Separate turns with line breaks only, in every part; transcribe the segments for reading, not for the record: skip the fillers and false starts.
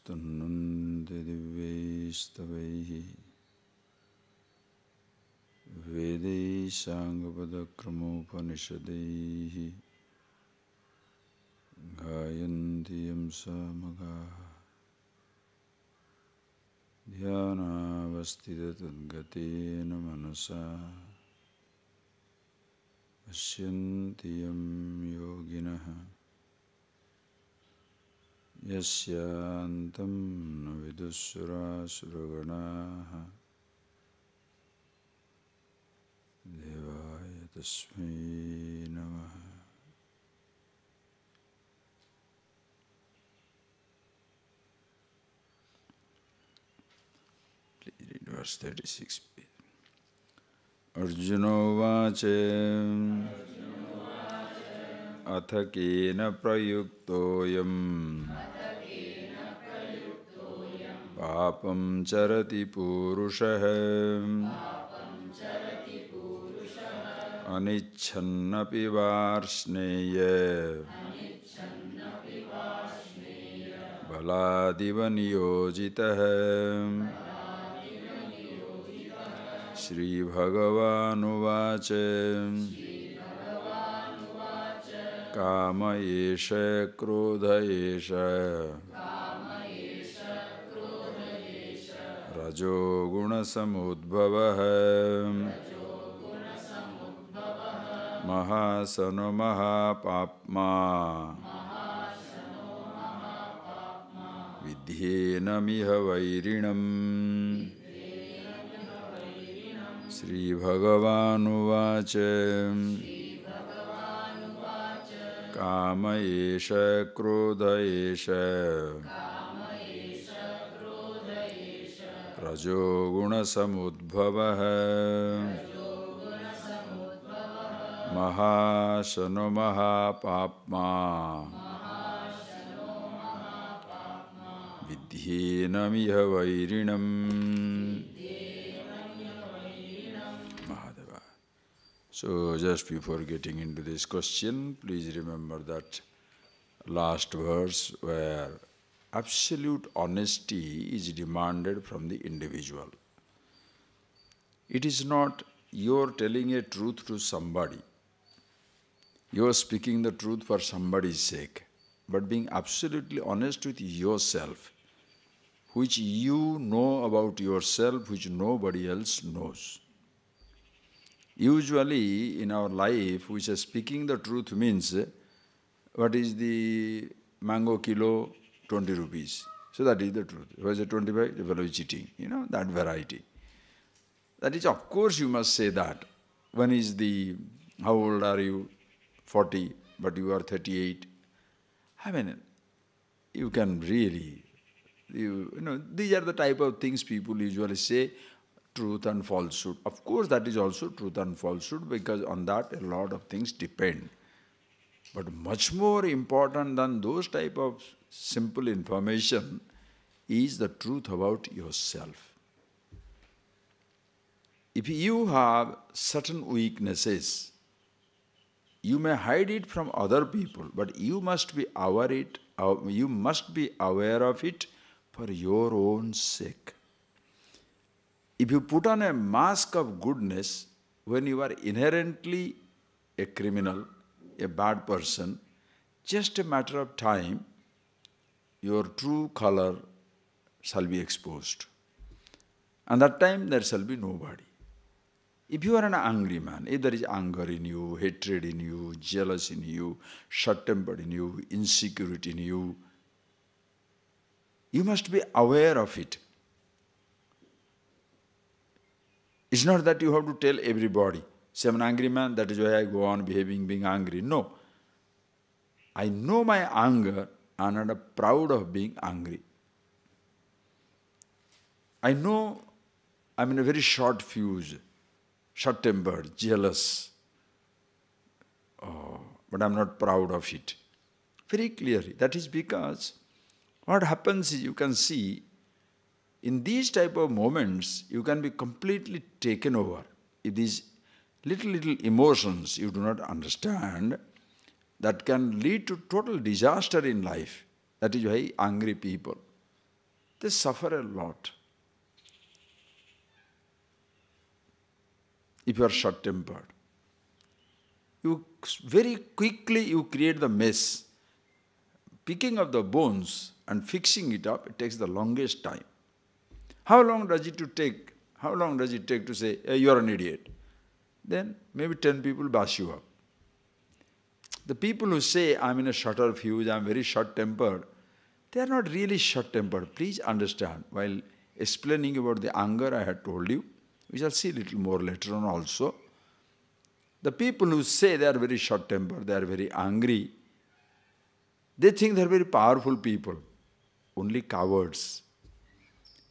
Suddhananda divyaistavaihi Vedai Sangapadakramopanishadaihi Gayantiyam samagaha Dhyanavastita tadgatena manasa Pashyantiyam yoginaha Yasyantam navidusura suraganaha Devaya tasmai namaha. Please read verse 36. Arjuna vache atha kena prayuktoyam papam charati purushah anichannapi varsneya baladiva niyojitah Shri Bhagavan uvacha Kama esha krodha esha Rajo guna samudbhavah Mahasano mahapapma Vidhyena miha vairinam Shri Bhagavan uvacha Kama esha krodha esha Rajo guna samudbhavah Mahasano mahapapma Vidhyena miha vairinam. Mahadeva. So just before getting into this question, please remember that last verse where absolute honesty is demanded from the individual. It is not you're telling a truth to somebody. You are speaking the truth for somebody's sake, but being absolutely honest with yourself, which you know about yourself, which nobody else knows. Usually in our life, we say speaking the truth means, what is the mango kilo? 20 rupees. So that is the truth. What is it, 25? The fellow is cheating. That variety. That is, of course, you must say that. One is how old are you? 40, but you are 38. I mean, you can really, these are the type of things people usually say, truth and falsehood. Of course, that is also truth and falsehood, because on that a lot of things depend. But much more important than those type of simple information is the truth about yourself. If you have certain weaknesses, you may hide it from other people, but you must be aware of it for your own sake. If you put on a mask of goodness when you are inherently a criminal, a bad person, just a matter of time, your true color shall be exposed. And that time there shall be nobody. If you are an angry man, if there is anger in you, hatred in you, jealous in you, short-tempered in you, insecurity in you, you must be aware of it. It's not that you have to tell everybody, say I'm an angry man, that is why I go on being angry. No. I know my anger and I'm not proud of being angry. I know I'm in a very short fuse, short-tempered, jealous, but I'm not proud of it. Very clearly. That is because what happens is, you can see, in these type of moments, you can be completely taken over. If these little emotions you do not understand, that can lead to total disaster in life. That is why angry people, they suffer a lot. If you are short-tempered, you very quickly you create the mess. Picking up the bones and fixing it up, it takes the longest time. How long does it take? How long does it take to say, hey, you are an idiot? Then maybe 10 people bash you up. The people who say, I'm in a shorter fuse, I'm very short-tempered, they are not really short-tempered. Please understand, while explaining about the anger I had told you, we shall see a little more later on also. The people who say they are very short-tempered, they are very angry, they think they are very powerful people. Only cowards.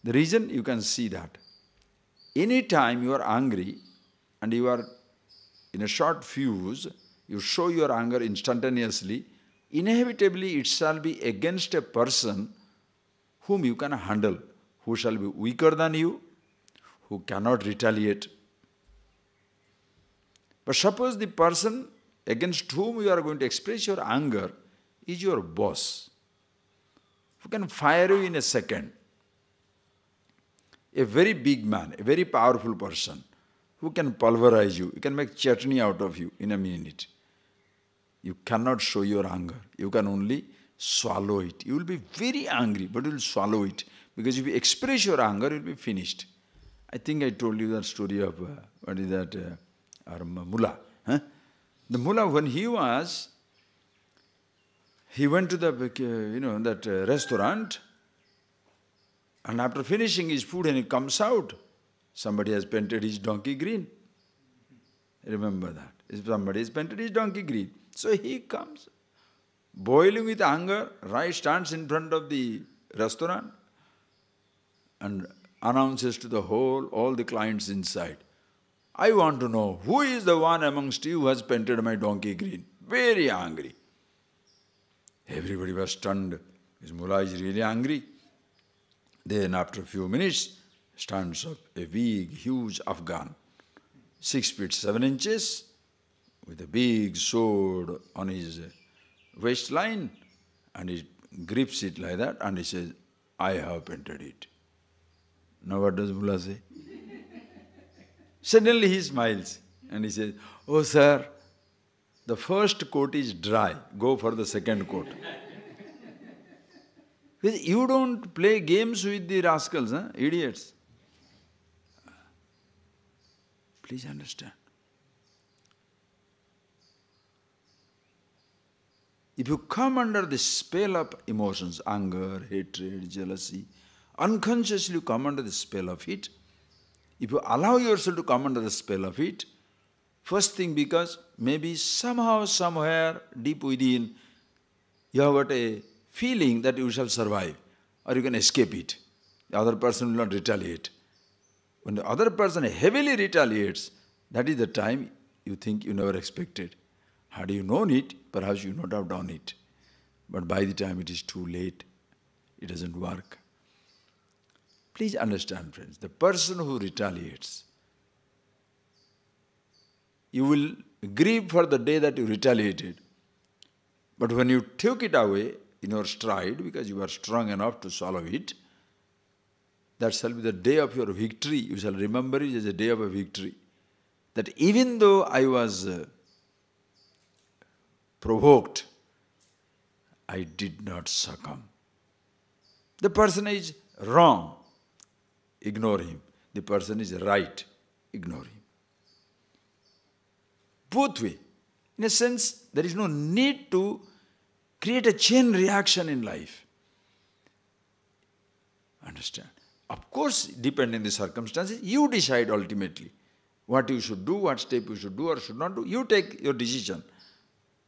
The reason you can see that. Any time you are angry and you are in a short fuse, you show your anger instantaneously, inevitably it shall be against a person whom you can handle, who shall be weaker than you, who cannot retaliate. But suppose the person against whom you are going to express your anger is your boss, who can fire you in a second. A very big man, a very powerful person, who can pulverize you, he can make chutney out of you in a minute. You cannot show your anger. You can only swallow it. You will be very angry, but you will swallow it. Because if you express your anger, you will be finished. I think I told you that story of, what is that, our mullah. Huh? The mullah, when he went to the, that restaurant, and after finishing his food and he comes out, somebody has painted his donkey green. Remember that. Somebody has painted his donkey green. So he comes, boiling with anger, right, stands in front of the restaurant and announces to all the clients inside, I want to know, who is the one amongst you who has painted my donkey green? Very angry. Everybody was stunned. His mullah is really angry. Then after a few minutes, stands up a big, huge Afghan, 6 feet 7 inches, with a big sword on his waistline, and he grips it like that, and he says, I have painted it. Now what does mullah say? Suddenly he smiles, and he says, oh sir, the first coat is dry, go for the second coat. You don't play games with the rascals, huh? Idiots. Please understand. If you come under the spell of emotions, anger, hatred, jealousy, unconsciously you come under the spell of it. If you allow yourself to come under the spell of it, first thing, because maybe somehow, somewhere, deep within, you have got a feeling that you shall survive, or you can escape it. The other person will not retaliate. When the other person heavily retaliates, that is the time you think you never expected. Had you known it, perhaps you would not have done it. But by the time it is too late, it doesn't work. Please understand, friends, the person who retaliates, you will grieve for the day that you retaliated. But when you took it away in your stride, because you are strong enough to swallow it, that shall be the day of your victory. You shall remember it as a day of a victory. That even though I was provoked, I did not succumb. The person is wrong, ignore him. The person is right, ignore him. Both way. In a sense, there is no need to create a chain reaction in life. Understand? Of course, depending on the circumstances, you decide ultimately what you should do, what step you should do or should not do. You take your decision.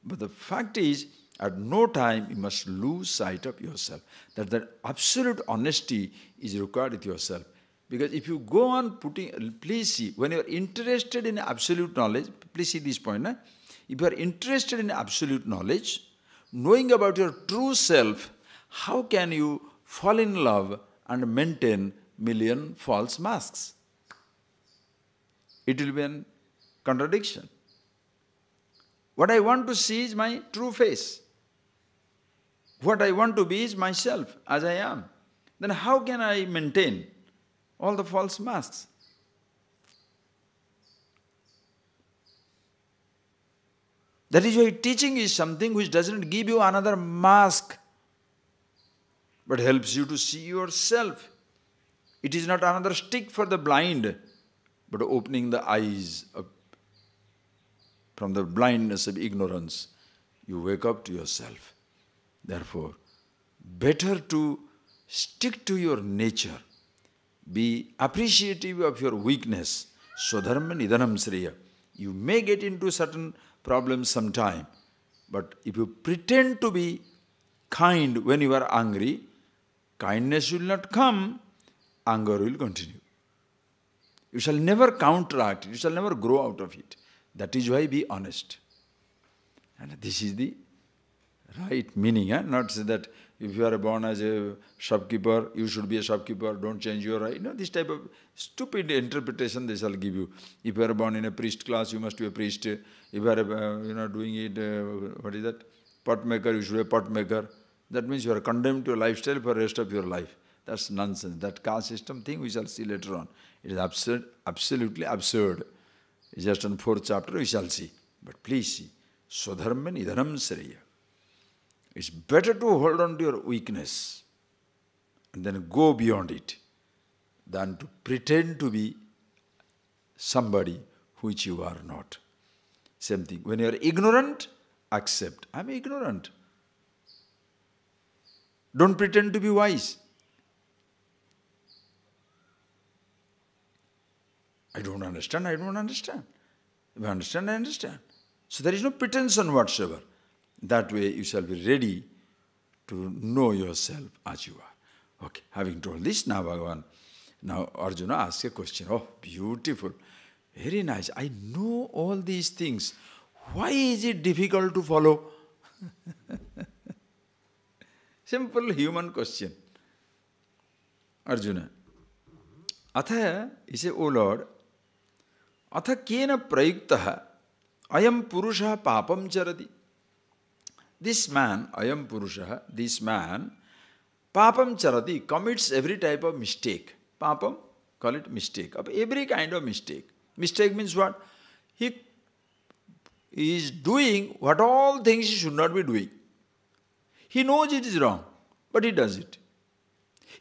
But the fact is, at no time you must lose sight of yourself. That absolute honesty is required with yourself. Because if you go on putting, please see, when you are interested in absolute knowledge, please see this point. If you are interested in absolute knowledge, knowing about your true self, how can you fall in love and maintain million false masks? It will be a contradiction. What I want to see is my true face. What I want to be is myself, as I am. then how can I maintain all the false masks? That is why teaching is something which doesn't give you another mask, but helps you to see yourself. It is not another stick for the blind, but opening the eyes from the blindness of ignorance. You wake up to yourself. Therefore, better to stick to your nature. Be appreciative of your weakness. Swadharma nidanam sriya. You may get into certain problems sometime, but if you pretend to be kind when you are angry, kindness will not come, anger will continue. You shall never counteract it, you shall never grow out of it. That is why be honest. And this is the right meaning, not say that if you are born as a shopkeeper, you should be a shopkeeper, don't change your right. No, this type of stupid interpretation they shall give you. If you are born in a priest class, you must be a priest. If you are doing it, what is that? Pot maker, you should be a pot maker. That means you are condemned to a lifestyle for the rest of your life. That's nonsense. That caste system thing we shall see later on. It is absurd, absolutely absurd. It's just on 4th chapter we shall see. But please see, Swadharma nidanam sriya. It's better to hold on to your weakness and then go beyond it than to pretend to be somebody which you are not. Same thing. When you are ignorant, accept. I am ignorant. Don't pretend to be wise. I don't understand, I don't understand. If I understand, I understand. So there is no pretense on whatsoever. That way you shall be ready to know yourself as you are. Okay, having told this, now Bhagavan, now Arjuna asks a question. Oh, beautiful. Very nice. I know all these things. Why is it difficult to follow? Simple human question. Arjuna. Atha, he says, O Lord, Atha kena prayuktaha ayam purusha papam charati. This man, ayam purusha, this man, papam charati, commits every type of mistake. Papam, call it mistake, of every kind of mistake. Mistake means what? He is doing what all things he should not be doing. He knows it is wrong, but he does it.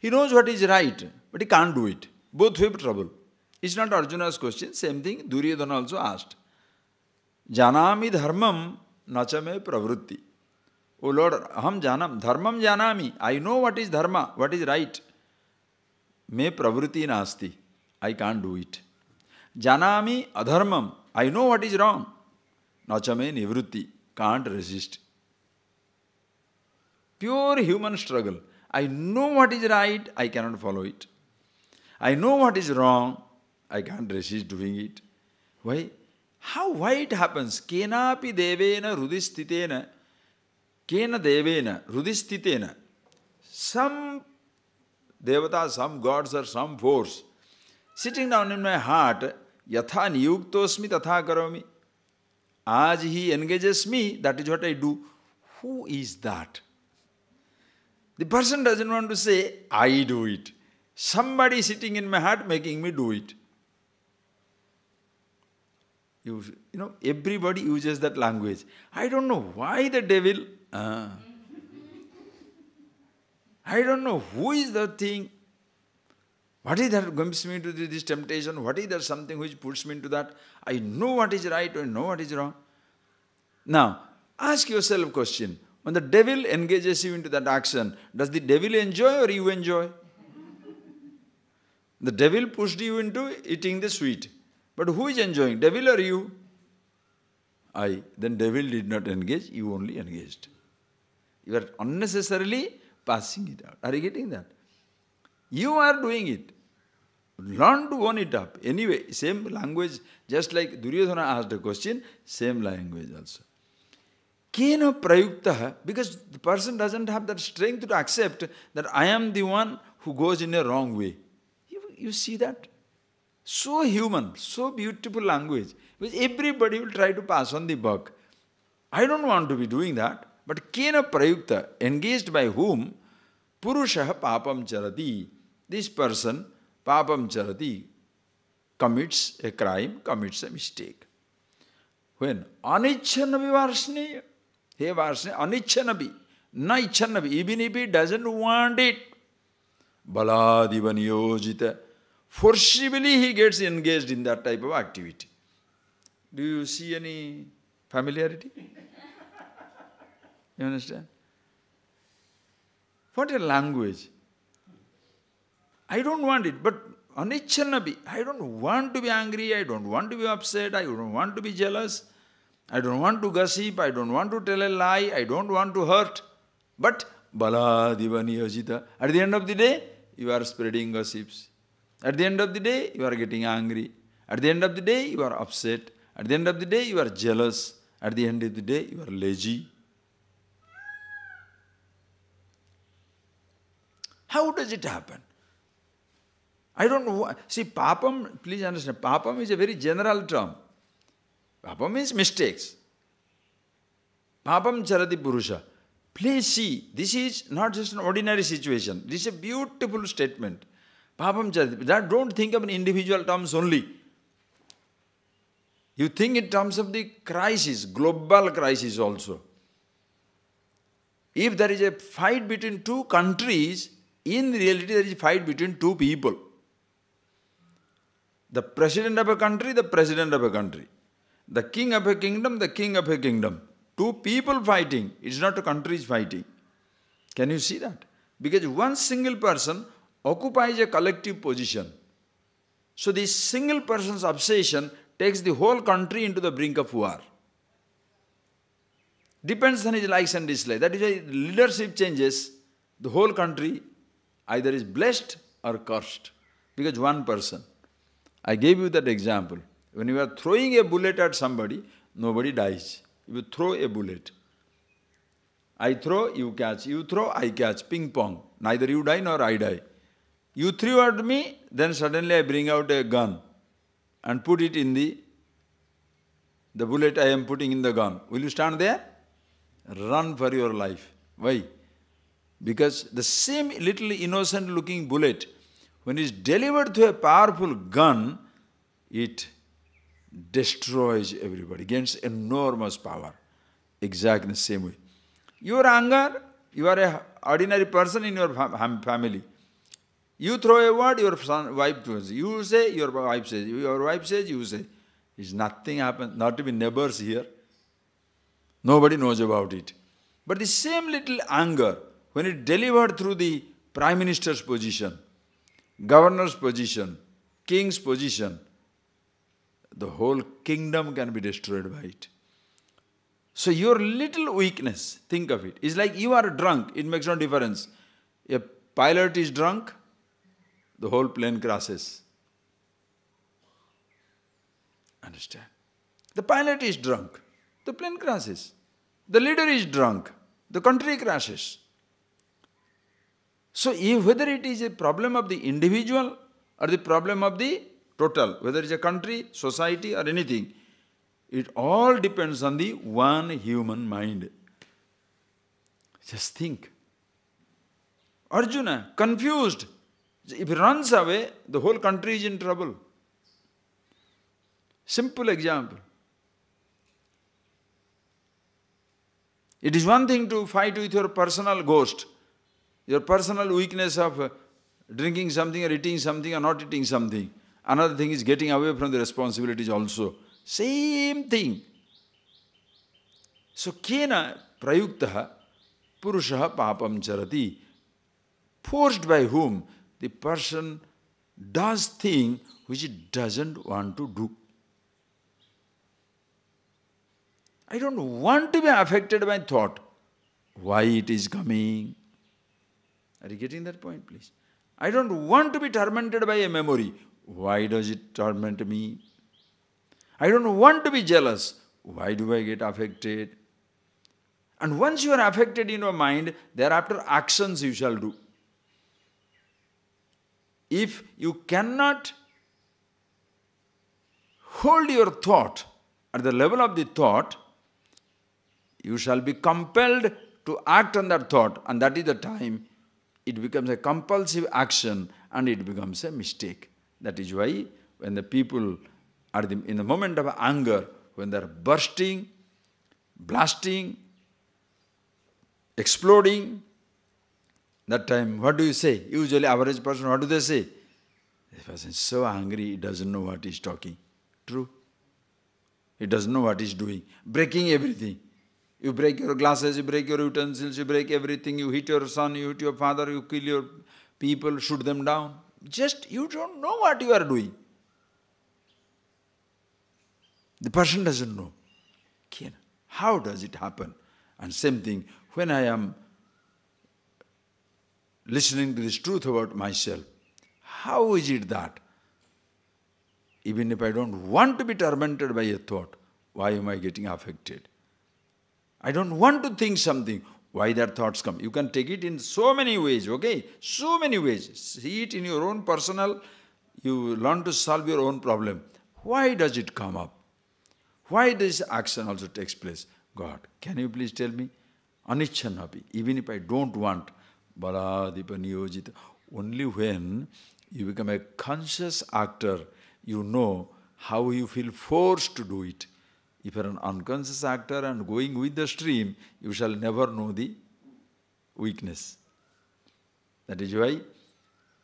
He knows what is right, but he can't do it. Both have trouble. It's not Arjuna's question, same thing Duryodhana also asked. Janami dharmam nachame pravrutti. O Lord, aham janam, dharmam janami. I know what is dharma, what is right. Me pravrutti nasti. I can't do it. Janami adharmam. I know what is wrong. Nachame nivrutti. Can't resist. Pure human struggle. I know what is right, I cannot follow it. I know what is wrong, I can't resist doing it. Why? Why it happens? Kenapi devena rudistitena. Kena devena rudistitena. Some devata, some gods or some force sitting down in my heart, yatha niyuktosmi tatha karomi. As he engages me, that is what I do. Who is that? The person doesn't want to say, I do it. Somebody sitting in my heart making me do it. You know, everybody uses that language. I don't know why the devil... I don't know who is the thing. What is that comes me into this temptation? What is that something which puts me into that? I know what is right, I know what is wrong. Now, ask yourself a question. When the devil engages you into that action, does the devil enjoy or you enjoy? The devil pushed you into eating the sweet. But who is enjoying, devil or you? I. Then devil did not engage, you only engaged. You are unnecessarily passing it out. Are you getting that? You are doing it. Learn to own it up. Anyway, same language, just like Duryodhana asked a question, same language also. Kena prayuktaha, because the person doesn't have that strength to accept that I am the one who goes in a wrong way. You see that? So human, so beautiful language, which everybody will try to pass on the buck. I don't want to be doing that, but kena prayukta, engaged by whom? Purusha papam charati. This person, papam charati, commits a crime, commits a mistake. When anichchanapi varsneya, he varsneya, anichchanapi, na ichchanapi, even if he doesn't want it, baladiva niyojita, forcibly he gets engaged in that type of activity. Do you see any familiarity? You understand? What a language. I don't want it, but anichchanapi, I don't want to be angry, I don't want to be upset, I don't want to be jealous, I don't want to gossip, I don't want to tell a lie, I don't want to hurt. But baladiva niyojita. At the end of the day, you are spreading gossips. At the end of the day, you are getting angry. At the end of the day, you are upset. At the end of the day, you are jealous. At the end of the day, you are lazy. How does it happen? I don't know. See, papam, please understand, papam is a very general term. Papam means mistakes. Papam charati purusha. Please see, this is not just an ordinary situation. This is a beautiful statement. Papam charati. That don't think of in individual terms only. You think in terms of the crisis, global crisis also. If there is a fight between two countries, in reality there is a fight between two people. The president of a country, the president of a country. The king of a kingdom, the king of a kingdom. Two people fighting, it's not a country is fighting. Can you see that? Because one single person occupies a collective position. So this single person's obsession takes the whole country into the brink of war. Depends on his likes and dislikes. That is why leadership changes, the whole country either is blessed or cursed. Because one person. I gave you that example. When you are throwing a bullet at somebody, nobody dies. You throw a bullet. I throw, you catch. You throw, I catch. Ping pong. Neither you die nor I die. You threw at me, then suddenly I bring out a gun and put it in the bullet I am putting in the gun. Will you stand there? Run for your life. Why? Because the same little innocent looking bullet, when it is delivered to a powerful gun, it destroys everybody, gains enormous power. Exactly the same way. Your anger, you are an ordinary person in your family. You throw a word, your wife throws. You say, your wife says. Your wife says, you say. It's nothing happens, not even neighbors here. Nobody knows about it. But the same little anger, when it delivered through the Prime Minister's position, Governor's position, King's position, the whole kingdom can be destroyed by it. So your little weakness, think of it, is like you are drunk, it makes no difference. A pilot is drunk, the whole plane crashes. Understand? The pilot is drunk, the plane crashes. The leader is drunk, the country crashes. So whether it is a problem of the individual or the problem of the total, whether it's a country, society or anything, it all depends on the one human mind. Just think. Arjuna, confused. If he runs away, the whole country is in trouble. Simple example. It is one thing to fight with your personal ghost, your personal weakness of drinking something or eating something or not eating something. Another thing is getting away from the responsibilities also. Same thing. So, kena prayuktaha purushaha papam charati. Forced by whom? The person does thing which he doesn't want to do. I don't want to be affected by thought. Why it is coming? Are you getting that point, please? I don't want to be tormented by a memory. Why does it torment me? I don't want to be jealous. Why do I get affected? And once you are affected in your mind, thereafter actions you shall do. If you cannot hold your thought at the level of the thought, you shall be compelled to act on that thought, and that is the time it becomes a compulsive action and it becomes a mistake. That is why when the people are in the moment of anger, when they are bursting, blasting, exploding, that time, what do you say? Usually average person, what do they say? The person is so angry, he doesn't know what he's talking. True. He doesn't know what he's doing. Breaking everything. You break your glasses, you break your utensils, you break everything, you hit your son, you hit your father, you kill your people, shoot them down. Just, you don't know what you are doing. The person doesn't know. How does it happen? And same thing, when I am listening to this truth about myself, how is it that even if I don't want to be tormented by a thought, why am I getting affected? I don't want to think something, why that thoughts come? You can take it in so many ways, okay? So many ways. See it in your own personal, you learn to solve your own problem. Why does it come up? Why this action also takes place? God, can you please tell me? Anicchanapi, even if I don't want, Baladipa Niyojita, only when you become a conscious actor, you know how you feel forced to do it. If you are an unconscious actor and going with the stream, you shall never know the weakness. That is why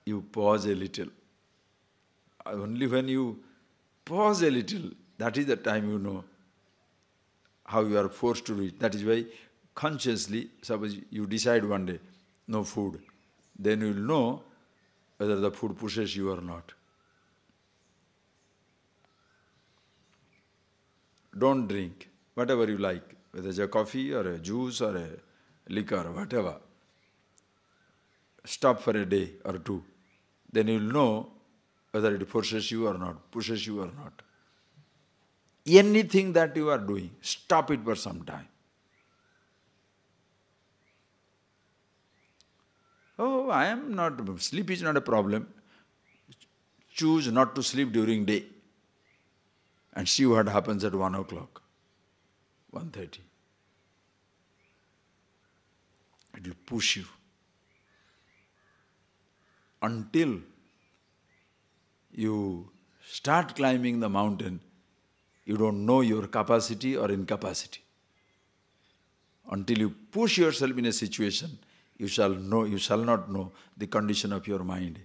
you pause a little. Only when you pause a little, that is the time you know how you are forced to do it. That is why consciously, suppose you decide one day, no food, then you will know whether the food pushes you or not. Don't drink, whatever you like, whether it's a coffee or a juice or a liquor or whatever. Stop for a day or two. Then you will know whether it forces you or not, pushes you or not. Anything that you are doing, stop it for some time. Oh, I am not, sleep is not a problem. Choose not to sleep during day. And see what happens at 1 o'clock, 1:30. It will push you. Until you start climbing the mountain, you don't know your capacity or incapacity. Until you push yourself in a situation, you shall not know the condition of your mind.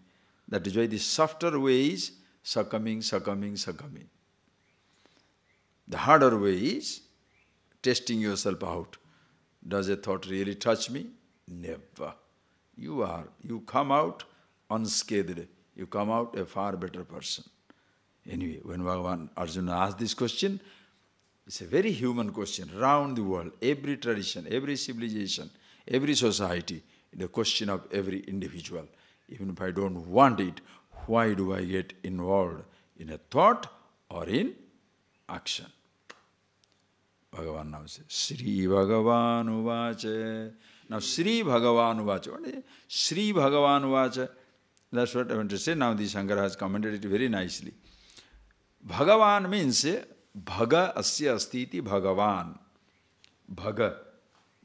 That is why the softer way is succumbing. The harder way is testing yourself out. Does a thought really touch me? Never. You come out unscathed. You come out a far better person. Anyway, when Bhagavan Arjuna asked this question, it's a very human question. Around the world, every tradition, every civilization, every society, the question of every individual. Even if I don't want it, why do I get involved in a thought or in action? Bhagavan now says, Sri Bhagavan Uvacha. Now Sri Bhagavan Uvacha. What is it? Sri Bhagavan Uvacha. That's what I want to say. Now the Shankara has commented it very nicely. Bhagavan means Bhaga Asya Astiti Bhagavan. Bhaga.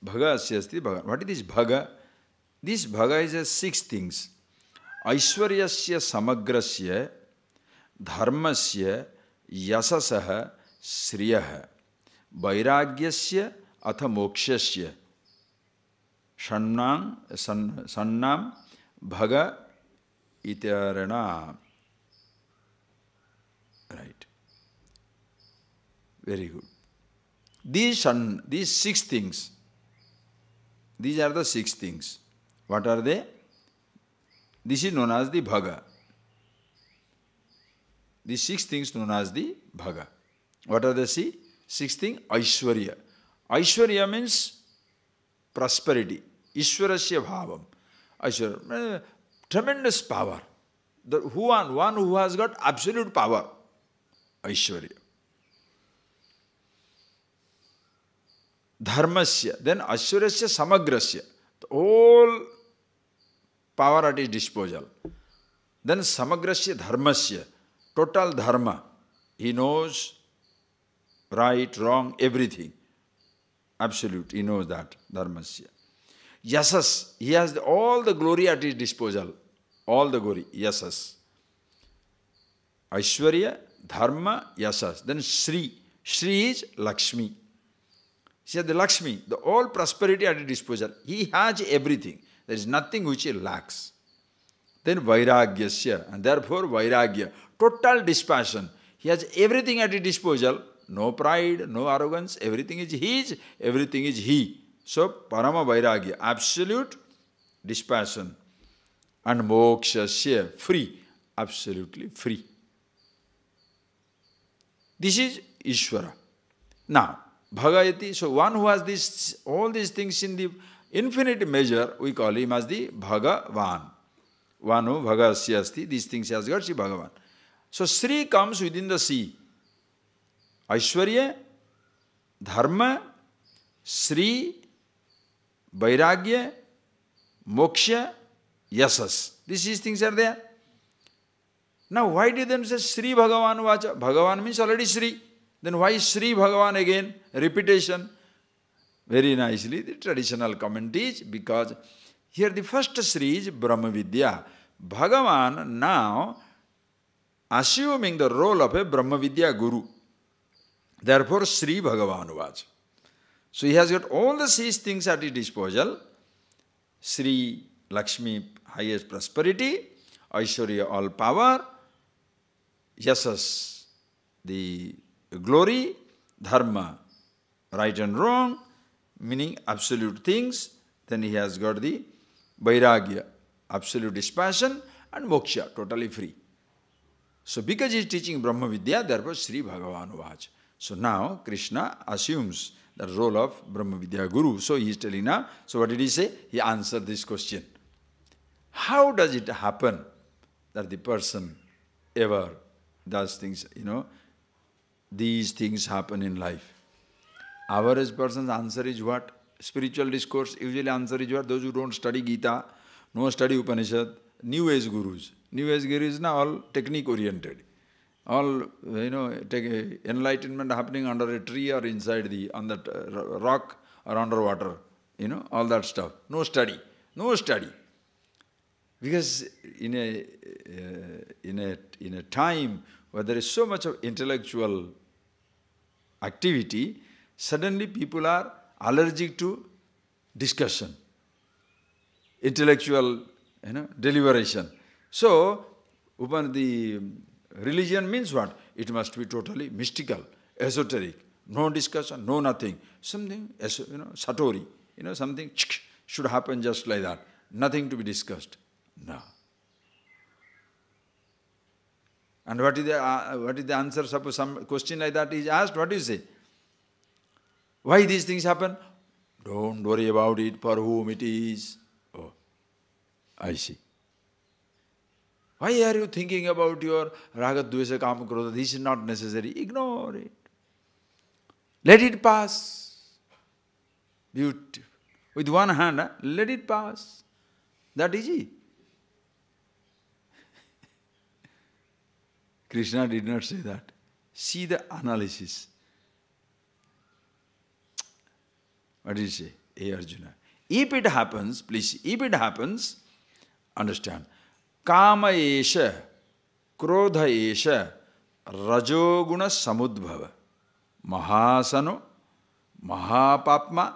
Bhaga Asya Astiti Bhagavan. What is this Bhaga? This Bhaga is a 6 things. Aishwaryasya Samagrasya Dharmasya Yasasah Sriyah Vairagyasya Atha Mokshasya Sannam Bhaga Itarana. Right. Very good. These 6 things, these are the 6 things. What are they? This is known as the Bhaga. These 6 things known as the Bhaga. What are the 6 things? Aishwarya. Aishwarya means prosperity. Ishwarasya bhavam. Aishwarya, tremendous power. One who has got absolute power. Aishwarya. Dharmasya. Then Aishwaryasya Samagrasya. The whole power at his disposal. Then Samagrasya Dharmasya. Total dharma. He knows right, wrong, everything. Absolute. He knows that. Dharmasya. Yasas. He has all the glory at his disposal. All the glory. Yasas. Aishwarya, Dharma, Yasas. Then Sri. Sri is Lakshmi. She has the Lakshmi, the all prosperity at his disposal. He has everything. There is nothing which he lacks. Then Vairagyasya, and therefore Vairagya, total dispassion. He has everything at his disposal. No pride, no arrogance. Everything is his, everything is he. So Parama Vairagya, absolute dispassion. And Mokshasya, free, absolutely free. This is Ishvara. Now, Bhagayati, so one who has this, all these things in the infinite measure, we call him as the Bhagavan. One who Bhagasya asti, these things has got Sri Bhagavan. So Sri comes within the sea. Aishwarya, Dharma, Sri, Vairagya, Moksha, Yasas. These things are there. Now why did them say Sri Bhagavan Vacha? Bhagavan means already Sri. Then why Sri Bhagavan again? Repetition. Very nicely the traditional comment is because here the first Sri is Brahma Vidya. Bhagavan now assuming the role of a Brahma Vidya Guru. Therefore Sri Bhagavan Vacha. So he has got all these things at his disposal. Sri, Lakshmi, highest prosperity. Aishwarya, all power. Yasas, the glory. Dharma, right and wrong, meaning absolute things. Then he has got the Vairagya, absolute dispassion, and Moksha, totally free. So because he is teaching Brahma Vidya, therefore Sri Bhagavan Vacha. So now Krishna assumes the role of Brahma Vidya Guru. So he is telling now, so what did he say? He answered this question. How does it happen that the person ever does things, these things happen in life? Average person's answer is what? Spiritual discourse, usually answer is what? Those who don't study Gita, no study Upanishad, New Age Gurus. New Age Gurus now all technique oriented. All, enlightenment happening under a tree or inside on that rock or underwater, all that stuff. No study, no study. Because in a time where there is so much of intellectual activity, suddenly people are allergic to discussion, intellectual, deliberation. So, the religion means what? It must be totally mystical, esoteric, no discussion, no nothing. Something, satori, something should happen just like that. Nothing to be discussed. No. And what is the answer? Suppose some question like that is asked, what do you say? Why these things happen? Don't worry about it, for whom it is. Oh, I see. Why are you thinking about your raga, dvesa, kama, krodha? This is not necessary. Ignore it. Let it pass. Beautiful. With one hand, let it pass. That is it. Krishna did not say that. See the analysis. What did he say? Hey Arjuna. If it happens, please see, if it happens, understand. Kama esha, krodha esha, rajoguna samudbhava, mahasano, mahapapma,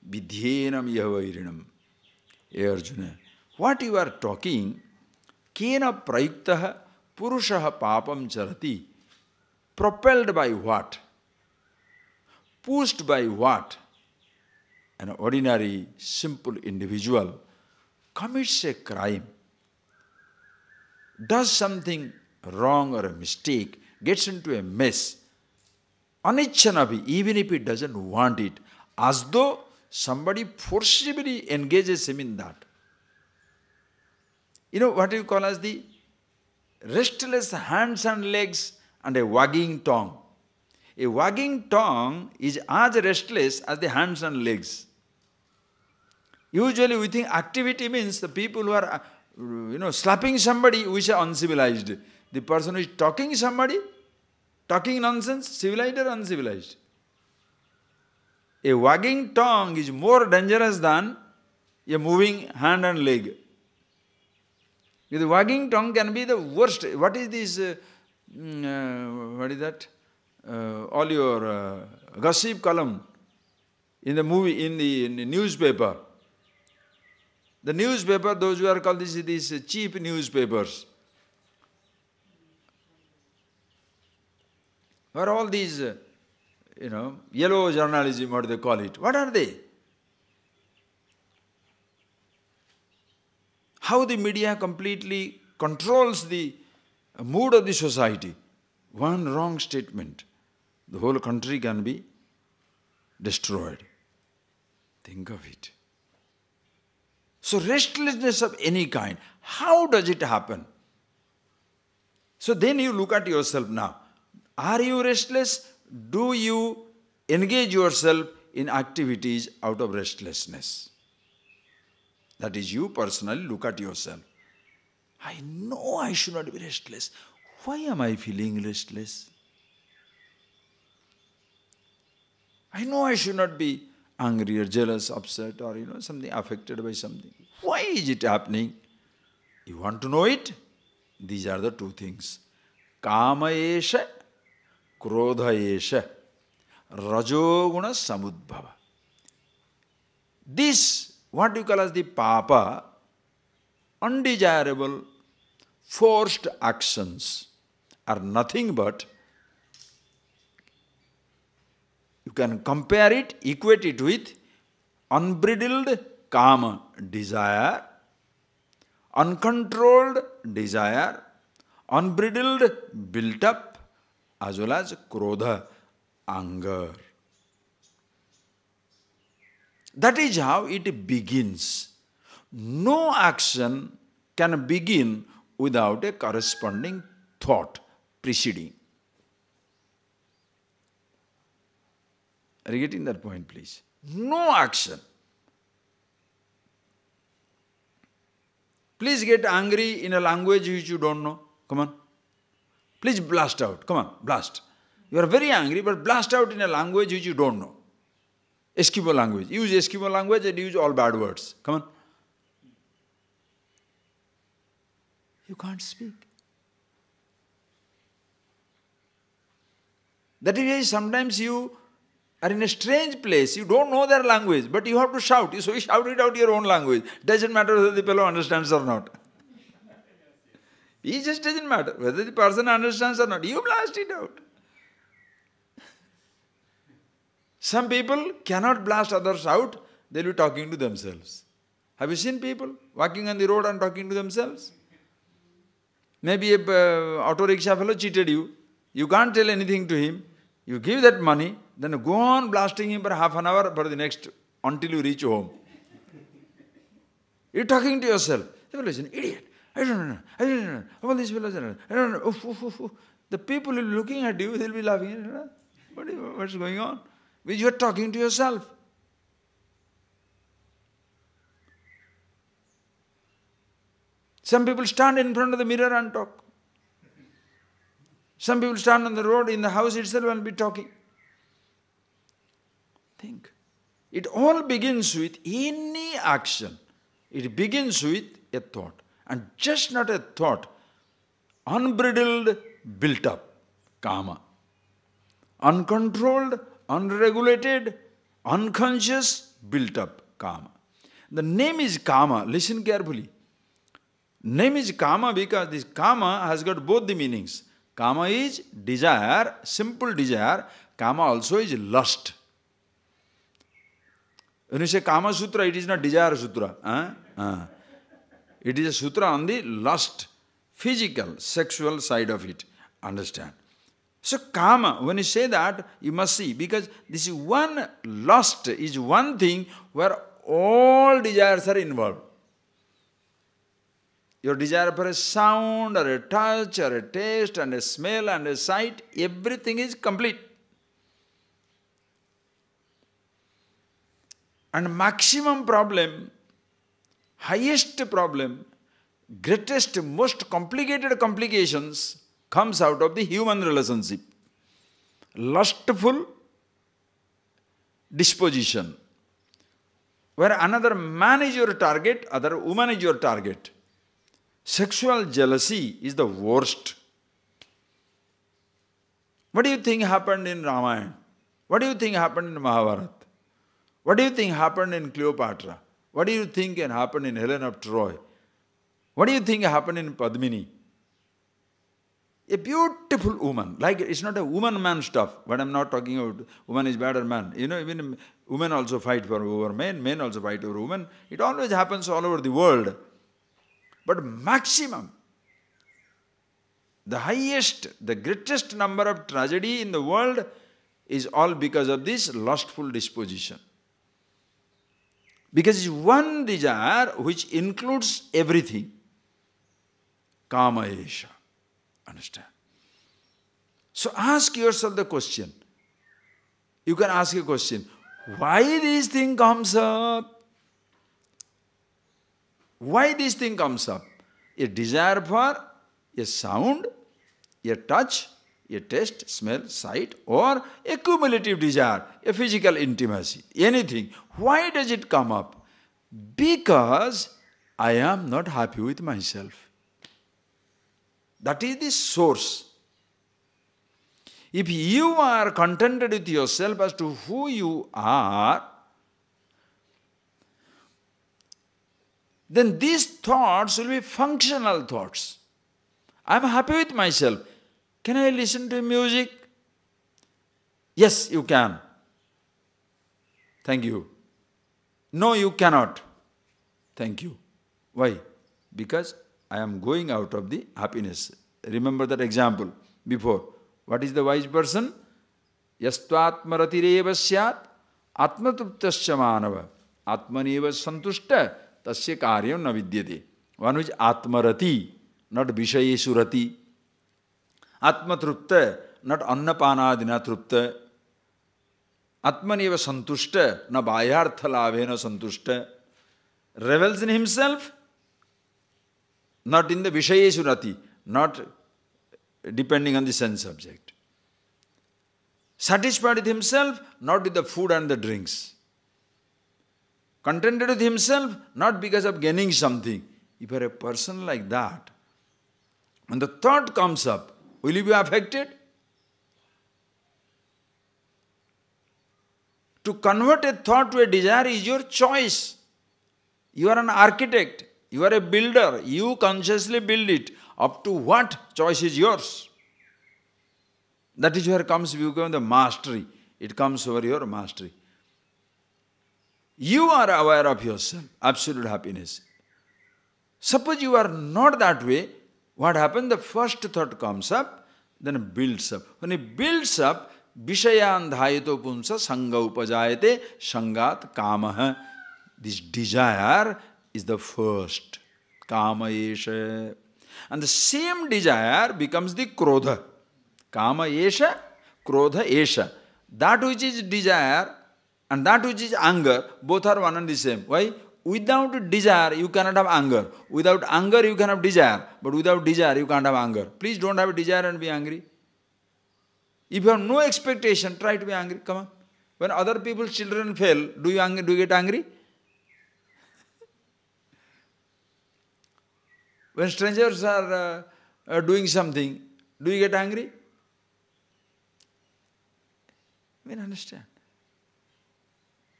vidyenam yavairinam. Hey Arjuna. What you are talking, kena prayuktaha purushaha papam charati, propelled by what? Pushed by what? An ordinary, simple individual commits a crime, does something wrong or a mistake, gets into a mess, anichanabi, even if he doesn't want it, as though somebody forcibly engages him in that. What you call as the restless hands and legs and a wagging tongue. A wagging tongue is as restless as the hands and legs. Usually we think activity means the people who are, slapping somebody, we say uncivilized. The person who is talking somebody, talking nonsense, civilized or uncivilized? A wagging tongue is more dangerous than a moving hand and leg. The wagging tongue can be the worst. What is this? What is that? All your gossip column in the movie, in the newspaper. The newspaper, those who are called these cheap newspapers, where all these, yellow journalism, what they call it. What are they? How the media completely controls the mood of the society. One wrong statement, the whole country can be destroyed. Think of it. So restlessness of any kind, how does it happen? So then you look at yourself now. Are you restless? Do you engage yourself in activities out of restlessness? That is, you personally look at yourself. I know I should not be restless. Why am I feeling restless? I know I should not be angry or jealous, upset, or something affected by something. Why is it happening? You want to know it? These are the two things. Kama esha, krodha esha, rajoguna samudbhava. This, what you call as the papa, undesirable, forced actions are nothing but, you can compare it, equate it with unbridled kama, desire, uncontrolled desire, unbridled built up, as well as krodha, anger. That is how it begins. No action can begin without a corresponding thought preceding. Are you getting that point, please? No action. Please get angry in a language which you don't know. Come on. Please blast out. Come on, blast. You are very angry, but blast out in a language which you don't know. Eskimo language. Use Eskimo language and use all bad words. Come on. You can't speak. That is why sometimes you are in a strange place, you don't know their language, but you have to shout. So you shout it out your own language. Doesn't matter whether the fellow understands or not. It just doesn't matter whether the person understands or not. You blast it out. Some people cannot blast others out, they'll be talking to themselves. Have you seen people walking on the road and talking to themselves? Maybe a auto rickshaw fellow cheated you. You can't tell anything to him. You give that money, then go on blasting him for half an hour for the next, until you reach home. You're talking to yourself. The fellow is an idiot. I don't know. I don't know. All these fellows are, I don't know. Oof, oof, oof, oof. The people will be looking at you, they'll be laughing. What's going on? Because you're talking to yourself. Some people stand in front of the mirror and talk. Some people stand on the road, in the house itself, and be talking. Think. It all begins with any action. It begins with a thought. And just not a thought. Unbridled, built up, kama. Uncontrolled, unregulated, unconscious, built up, kama. The name is kama. Listen carefully. Name is kama because this kama has got both the meanings. Kama is desire, simple desire. Kama also is lust. When you say Kama Sutra, it is not Desire Sutra. It is a sutra on the lust, physical, sexual side of it. Understand? So Kama, when you say that, you must see, because this is one lust, is one thing where all desires are involved. Your desire for a sound, or a touch, or a taste, and a smell, and a sight, everything is complete. And maximum problem, highest problem, greatest, most complicated complications comes out of the human relationship. Lustful disposition, where another man is your target, other woman is your target. Sexual jealousy is the worst. What do you think happened in Ramayana? What do you think happened in Mahabharata? What do you think happened in Cleopatra? What do you think happened in Helen of Troy? What do you think happened in Padmini? A beautiful woman, like it's not a woman-man stuff, but I'm not talking about woman is better man. You know, even women also fight over men, men also fight over women. It always happens all over the world. But maximum, the highest, the greatest number of tragedy in the world is all because of this lustful disposition. Because it's one desire which includes everything. Kama esha. Understand? So ask yourself the question. You can ask a question. Why this thing comes up? Why this thing comes up? A desire for a sound, a touch, a taste, smell, sight, or a cumulative desire, a physical intimacy, anything. Why does it come up? Because I am not happy with myself. That is the source. If you are contented with yourself as to who you are, then these thoughts will be functional thoughts. I am happy with myself. Can I listen to music? Yes, you can. Thank you. No, you cannot. Thank you. Why? Because I am going out of the happiness. Remember that example before. What is the wise person? Yastvatmaratireva syat atmatuptasya manava atmaneva santushta tasya karyam na vidyate. One who is atmarati, not vishayeshu rati. Atmatrupta, not annapanadina trupta. Atmaneva santushta, na bayartha lavena santushta. Revels in himself, not in the vishayeshu rati, not depending on the sense object. Satisfied with himself, not with the food and the drinks. Contented with himself, not because of gaining something. If you are a person like that, when the thought comes up, will you be affected? To convert a thought to a desire is your choice. You are an architect. You are a builder. You consciously build it. Up to what choice is yours? That is where comes the mastery. It comes over your mastery. You are aware of yourself. Absolute happiness. Suppose you are not that way, what happens? The first thought comes up, then it builds up. When it builds up, Vishayan dhayato punsa sangha upajayate sangat kamaha. This desire is the first. Kama esha. And the same desire becomes the krodha. Kama esha, krodha esha. That which is desire and that which is anger, both are one and the same. Why? Without desire, you cannot have anger. Without anger, you can have desire. But without desire, you can't have anger. Please don't have a desire and be angry. If you have no expectation, try to be angry. Come on. When other people's children fail, do you get angry? When strangers are doing something, do you get angry? I mean, understand.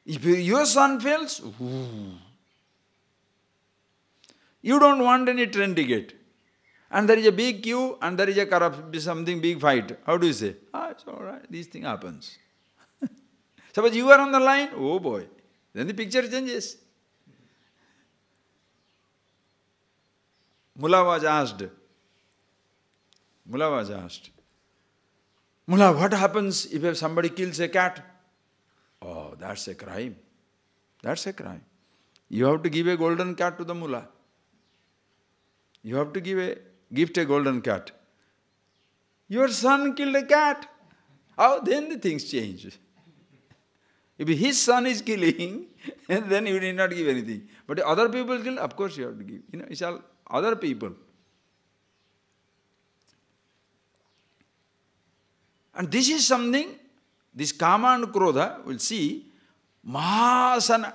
If your son fails, you don't want any train ticket. And there is a big queue and there is a something big fight. How do you say? It's all right, this thing happens. Suppose you are on the line, oh boy, then the picture changes. Mullah was asked, Mullah, what happens if somebody kills a cat? Oh, that's a crime. That's a crime. You have to give a golden cat to the mullah. You have to gift a golden cat. Your son killed a cat. How? Then the things change. If his son is killing, then you need not give anything. But if other people kill, of course you have to give. It's all other people. And this is something, this kama and krodha, we'll see, mahasana.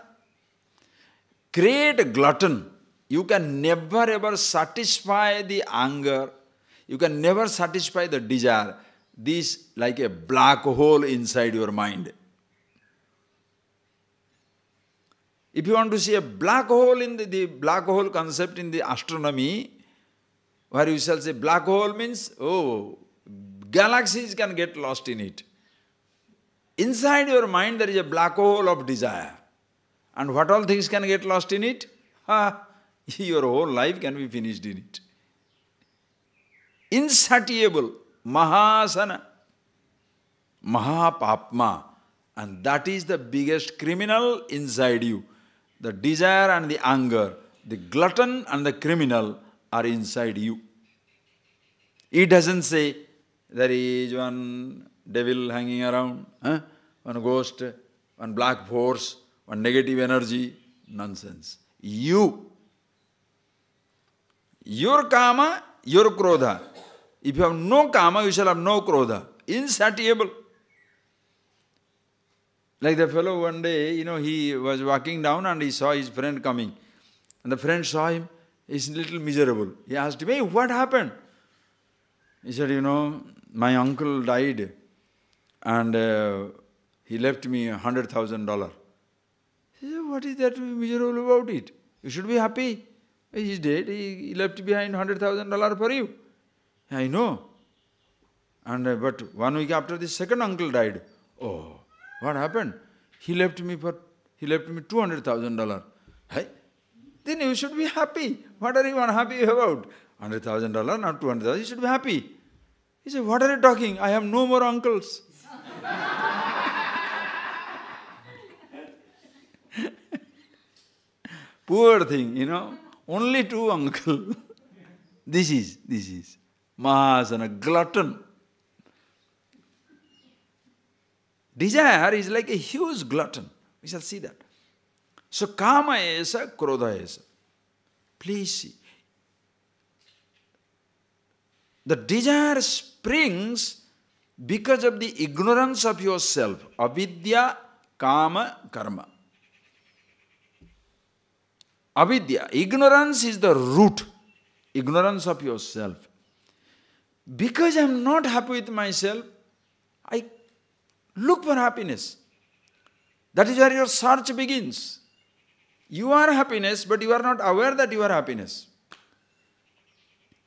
great glutton. You can never ever satisfy the anger. You can never satisfy the desire. This like a black hole inside your mind. If you want to see a black hole in the black hole concept in the astronomy, where you shall say black hole means, oh, galaxies can get lost in it. Inside your mind there is a black hole of desire. And what all things can get lost in it? Your whole life can be finished in it. Insatiable, Mahasana, Mahapapma. And that is the biggest criminal inside you. The desire and the anger, the glutton and the criminal are inside you. It doesn't say there is one devil hanging around, one ghost, one black force, one negative energy. Nonsense. Your kama, your krodha. If you have no kama, you shall have no krodha. Insatiable. Like the fellow one day, he was walking down and he saw his friend coming. And the friend saw him, he's a little miserable. He asked him, hey, what happened? He said, my uncle died and he left me $100,000. He said, what is that miserable about it? You should be happy. He's dead, he left behind $100,000 for you. I know. And but 1 week after the second uncle died. Oh, what happened? He left me $200,000. Hey, then you should be happy. What are you unhappy about? $100,000, not $200,000. You should be happy. He said, what are you talking? I have no more uncles. Poor thing, only 2 uncles. This is Mahasana, glutton. Desire is like a huge glutton. We shall see that. So kama esa, krodha esa. Please see. The desire springs because of the ignorance of yourself. Avidya, kama, karma. Avidya, ignorance is the root. Ignorance of yourself. Because I am not happy with myself, I look for happiness. That is where your search begins. You are happiness, but you are not aware that you are happiness.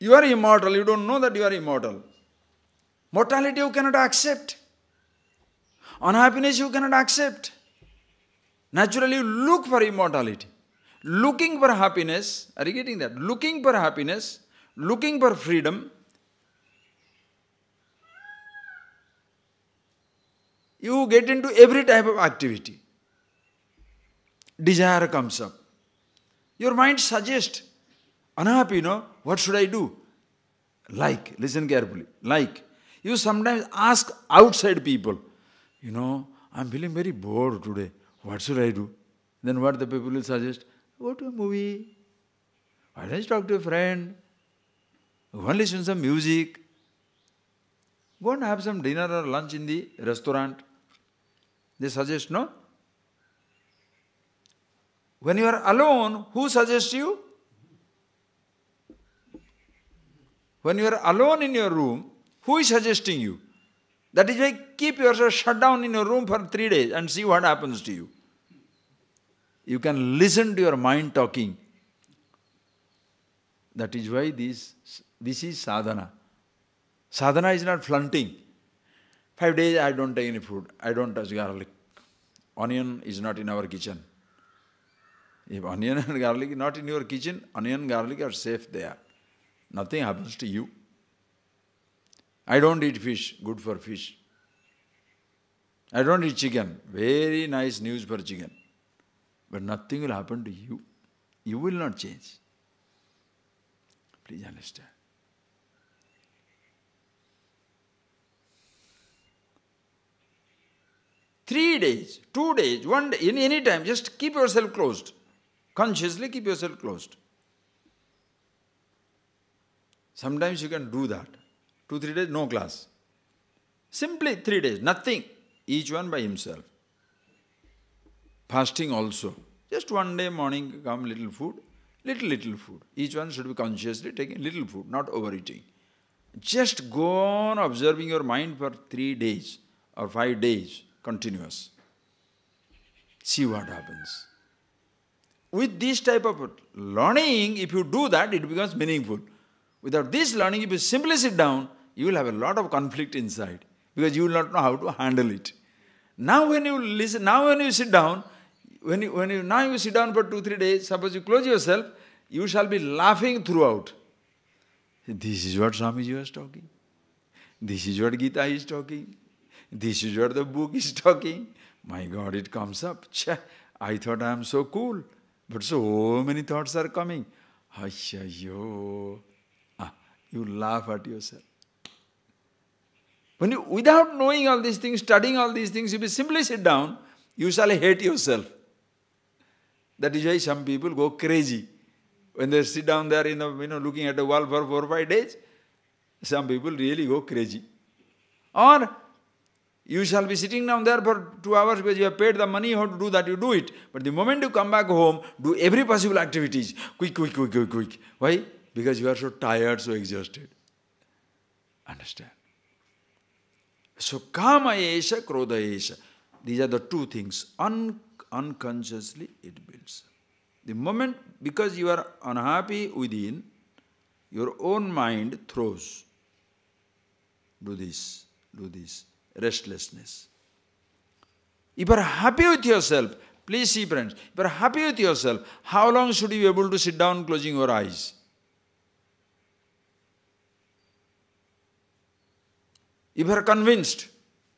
You are immortal, you don't know that you are immortal. Mortality you cannot accept. Unhappiness you cannot accept. Naturally you look for immortality. Looking for happiness, are you getting that? Looking for happiness, looking for freedom, you get into every type of activity. Desire comes up. Your mind suggests, unhappy, what should I do? Listen carefully, you sometimes ask outside people, I'm feeling very bored today, what should I do? Then what the people will suggest? Go to a movie, why don't you talk to a friend, go and listen to some music, go and have some dinner or lunch in the restaurant. They suggest, no? When you are alone, who suggests you? When you are alone in your room, who is suggesting you? That is why keep yourself shut down in your room for 3 days and see what happens to you. You can listen to your mind talking. That is why this is sadhana. Sadhana is not flaunting. 5 days I don't take any food, I don't touch garlic. Onion is not in our kitchen. If onion and garlic is not in your kitchen, onion and garlic are safe there. Nothing happens to you. I don't eat fish, good for fish. I don't eat chicken, very nice news for chicken. But nothing will happen to you. You will not change. Please understand. Three days, 2 days, 1 day, in any time, just keep yourself closed. Consciously keep yourself closed. Sometimes you can do that. 2-3 days, no class. Simply 3 days, nothing. Each one by himself. Fasting also. Just one day morning come little food, little food. Each one should be consciously taking little food, not overeating. Just go on observing your mind for 3 days or 5 days, continuous. See what happens. With this type of learning, if you do that, it becomes meaningful. Without this learning, if you simply sit down, you will have a lot of conflict inside because you will not know how to handle it. Now when you listen, now when you sit down, now you sit down for 2-3 days, suppose you close yourself, you shall be laughing throughout. This is what Swamiji was talking. This is what Gita is talking. This is what the book is talking. My God, it comes up. Chha, I thought I am so cool. But so many thoughts are coming. You laugh at yourself. When you, without knowing all these things, studying all these things, if you simply sit down, you shall hate yourself. That is why some people go crazy. When they sit down there, looking at the wall for 4 or 5 days, some people really go crazy. Or you shall be sitting down there for 2 hours because you have paid the money, how to do that, you do it. But the moment you come back home, do every possible activities. Quick. Why? Because you are so tired, so exhausted. Understand? So kama esha, krodha esha. These are the two things. Unconsciously it builds. The moment, because you are unhappy within, your own mind throws. Do this. Restlessness. If you are happy with yourself, please see friends, if you are happy with yourself, how long should you be able to sit down closing your eyes? If you are convinced,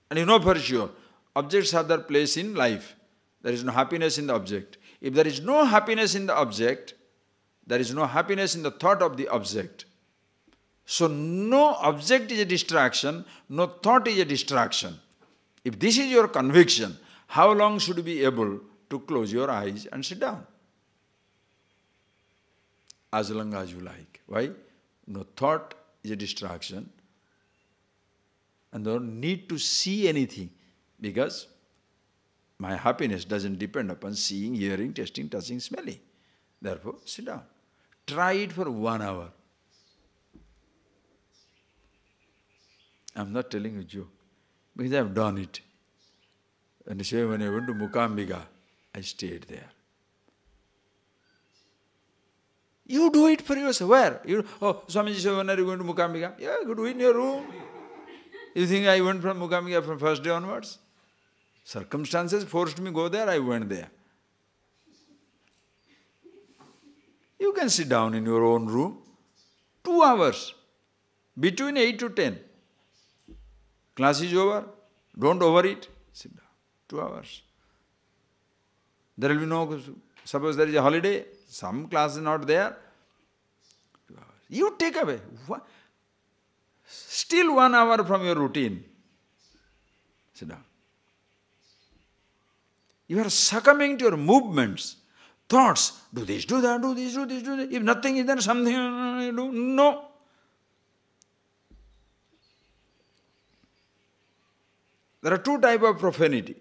and you know for sure, objects have their place in life, there is no happiness in the object. If there is no happiness in the object, there is no happiness in the thought of the object. So no object is a distraction, no thought is a distraction. If this is your conviction, how long should you be able to close your eyes and sit down? As long as you like. Why? No thought is a distraction. And don't need to see anything because my happiness doesn't depend upon seeing, hearing, tasting, touching, smelling. Therefore, sit down. Try it for 1 hour. I'm not telling you a joke, because I have done it. And say when I went to Mukambika, I stayed there. You do it for yourself. Where? Swamiji said, when are you going to Mukambika? Yeah, you do it in your room. You think I went from Mukambika from first day onwards? Circumstances forced me to go there, I went there. You can sit down in your own room, 2 hours, between 8 to 10. Class is over, don't overeat, sit down, 2 hours. There will be no, suppose there is a holiday, some class is not there, 2 hours. You take away, still 1 hour from your routine, sit down. You are succumbing to your movements, thoughts, do this, do that, do this, do this, do that. If nothing is there, something you do. No. There are 2 types of profanity.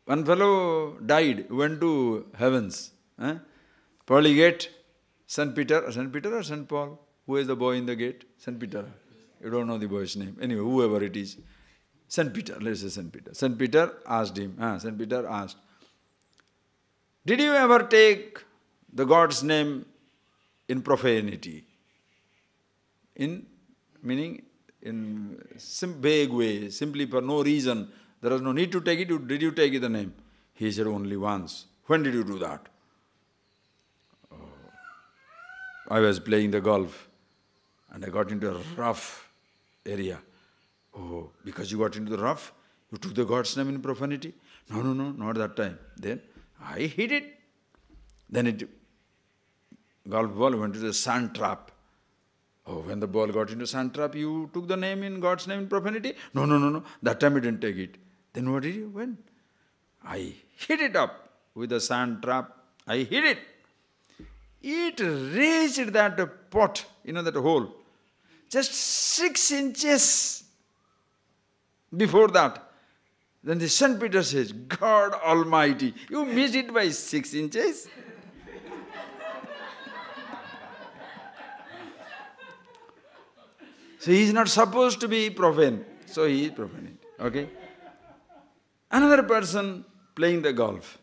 One fellow died, went to heavens. Pearly Gate, St. Peter or St. Paul? Who is the boy in the gate? St. Peter. You don't know the boy's name. Anyway, whoever it is. St. Peter, let's say St. Peter. St. Peter asked him, St. Peter asked, did you ever take the God's name in profanity? Meaning in vague way, simply for no reason. There was no need to take it. Did you take the name? He said, only once. When did you do that? Oh, I was playing the golf and I got into a rough area. Oh, because you got into the rough, you took the God's name in profanity? No, not that time. Then I hit it. Then golf ball went to the sand trap. Oh, when the ball got into sand trap, you took the name in God's name in profanity? No. That time you didn't take it. Then what did you? When? I hit it up with the sand trap. I hit it. It reached that pot, that hole, just 6 inches before that. Then the St. Peter says, God Almighty, you missed it by 6 inches. So he is not supposed to be profane. So he is profane. Okay? Another person playing the golf.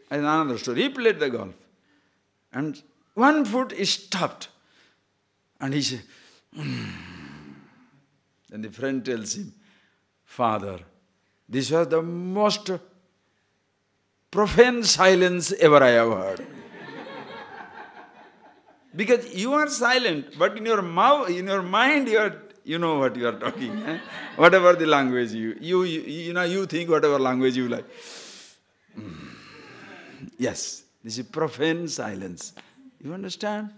And another story. He played the golf. And one foot is stopped. And he said, Then the friend tells him, Father, this was the most profane silence ever I have heard. Because you are silent, but in your mouth, in your mind, you know what you are talking. Whatever the language you think whatever language you like. Yes, this is profane silence. You understand?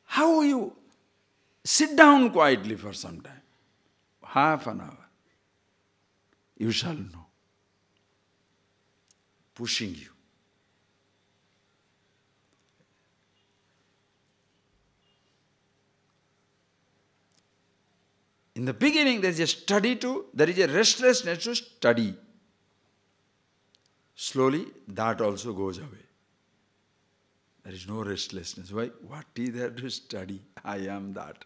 How you sit down quietly for some time, half an hour, you shall know. Pushing you. In the beginning, there is a restlessness to study. Slowly, that also goes away. There is no restlessness. Why? What is there to study? I am that.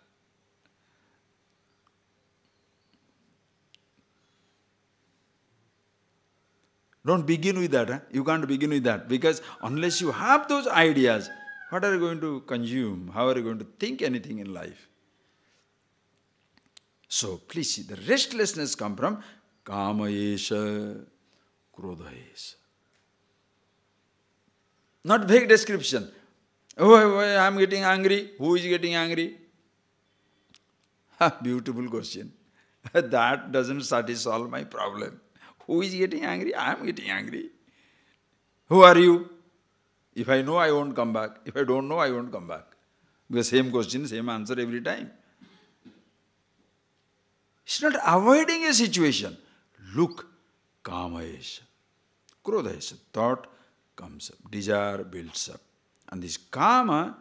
Don't begin with that. Huh? You can't begin with that. Because unless you have those ideas, what are you going to consume? How are you going to think anything in life? So, please see, the restlessness comes from kamayesha, krodhayesha. Not vague description. Oh, I am getting angry. Who is getting angry? Beautiful question. That doesn't satisfy my problem. Who is getting angry? I am getting angry. Who are you? If I know, I won't come back. If I don't know, I won't come back. Because same question, same answer every time. It's not avoiding a situation. Look, kamayesha, krodhayesha, thought comes up, desire builds up. And this kama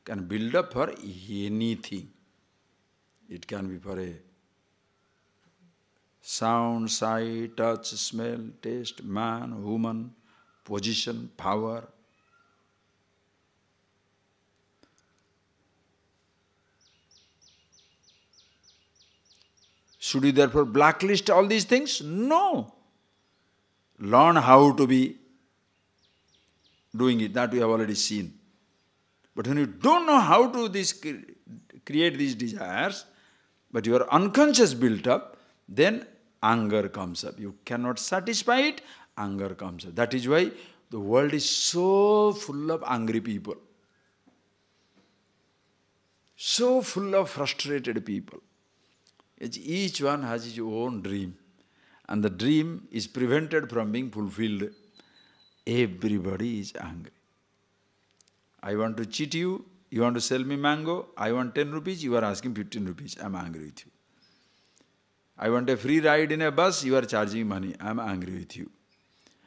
can build up for anything. It can be for a sound, sight, touch, smell, taste, man, woman, position, power. Should you therefore blacklist all these things? No. Learn how to be doing it. That we have already seen. But when you don't know how to create these desires, but your unconscious built up, then anger comes up. You cannot satisfy it, anger comes up. That is why the world is so full of angry people. So full of frustrated people. Each one has his own dream. And the dream is prevented from being fulfilled. Everybody is angry. I want to cheat you. You want to sell me mango. I want 10 rupees. You are asking 15 rupees. I am angry with you. I want a free ride in a bus. You are charging money. I am angry with you.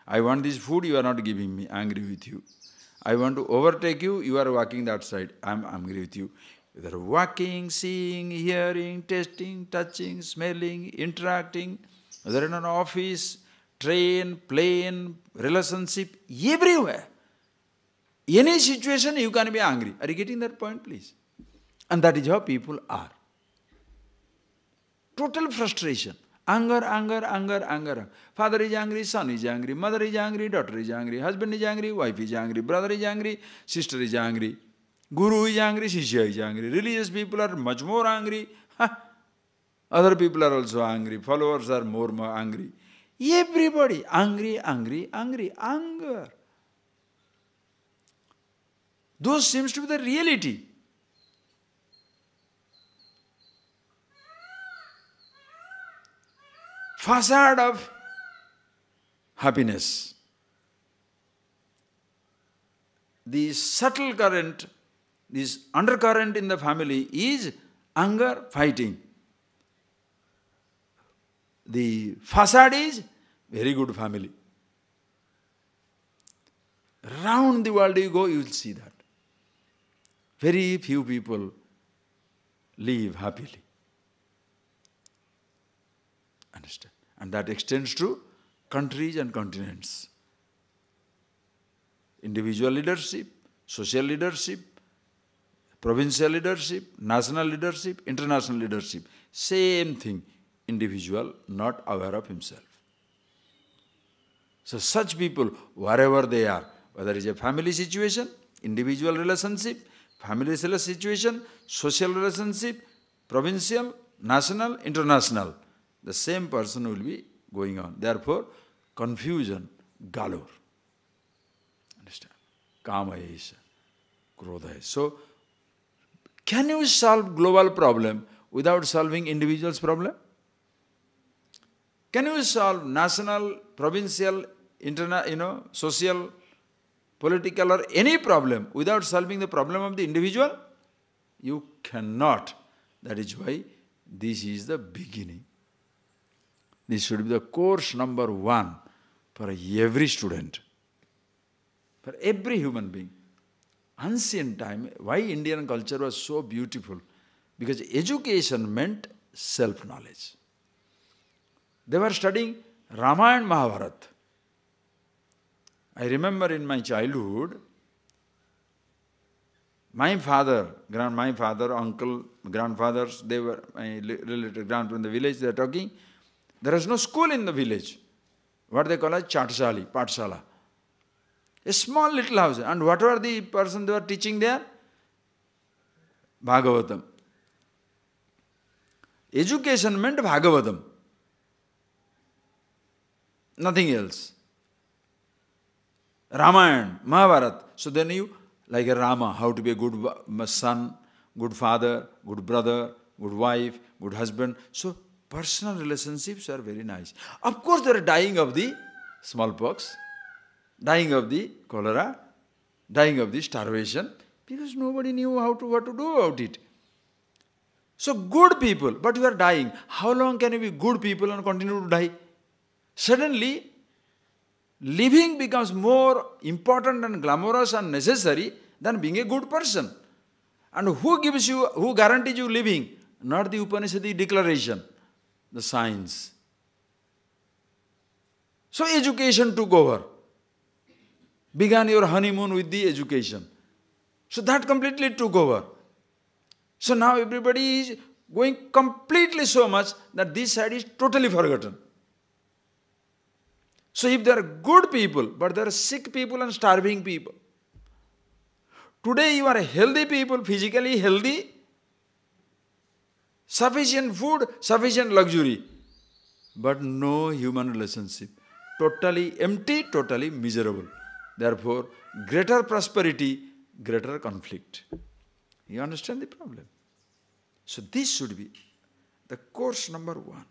I want this food. You are not giving me. Angry with you. I want to overtake you. You are walking that side. I am angry with you. Whether walking, seeing, hearing, tasting, touching, smelling, interacting, whether in an office, train, plane, relationship, everywhere. Any situation you can be angry. Are you getting that point, please? And that is how people are. Total frustration. Anger, anger, anger, anger. Father is angry, son is angry, mother is angry, daughter is angry, husband is angry, wife is angry, brother is angry, sister is angry. Guru is angry, Shishya is angry. Religious people are much more angry. Other people are also angry. Followers are more angry. Everybody angry, angry, angry. Anger. Those seems to be the reality. Facade of happiness. The subtle current, this undercurrent in the family is anger, fighting. The facade is very good family. Round the world you go, you will see that. Very few people live happily. Understand? And that extends to countries and continents. Individual leadership, social leadership, provincial leadership, national leadership, international leadership. Same thing. Individual not aware of himself. So such people, wherever they are, whether it is a family situation, individual relationship, family situation, social relationship, provincial, national, international, the same person will be going on. Therefore, confusion galore. Understand? Kama esha, krodha esha. So, can you solve global problem without solving individual's problem? Can you solve national, provincial, social, political or any problem without solving the problem of the individual? You cannot. That is why this is the beginning. This should be the course number 1 for every student, for every human being. Ancient time, why Indian culture was so beautiful? Because education meant self-knowledge. They were studying Ramayana and Mahabharata. I remember in my childhood, my father, uncle, grandfathers, they were my relative grandfather in the village, they are talking. There is no school in the village. What they call as Chatsali, Patshala. A small little house. And what were the person they were teaching there? Bhagavatam. Education meant Bhagavatam. Nothing else. Ramayana, Mahabharata. So then you, like a Rama, how to be a good son, good father, good brother, good wife, good husband. So personal relationships are very nice. Of course they are dying of the smallpox, dying of the cholera, dying of the starvation, because nobody knew what to do about it. So good people, but you are dying. How long can you be good people and continue to die? Suddenly, living becomes more important and glamorous and necessary than being a good person. And who guarantees you living? Not the Upanishadic declaration, the science. So education took over. Began your honeymoon with the education. So that completely took over. So now everybody is going completely so much that this side is totally forgotten. So if there are good people, but there are sick people and starving people. Today you are healthy people, physically healthy, sufficient food, sufficient luxury, but no human relationship. Totally empty, totally miserable. Therefore, greater prosperity, greater conflict. You understand the problem? So this should be the course number 1.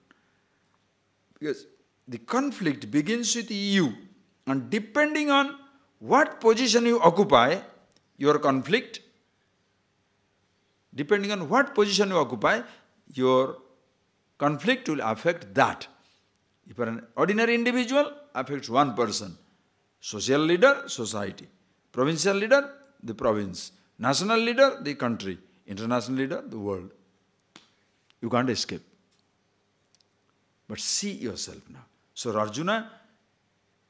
Because the conflict begins with you, and depending on what position you occupy, your conflict, depending on what position you occupy, your conflict will affect that. If you are an ordinary individual, affects one person. Social leader, society. Provincial leader, the province. National leader, the country. International leader, the world. You can't escape. But see yourself now. So Arjuna,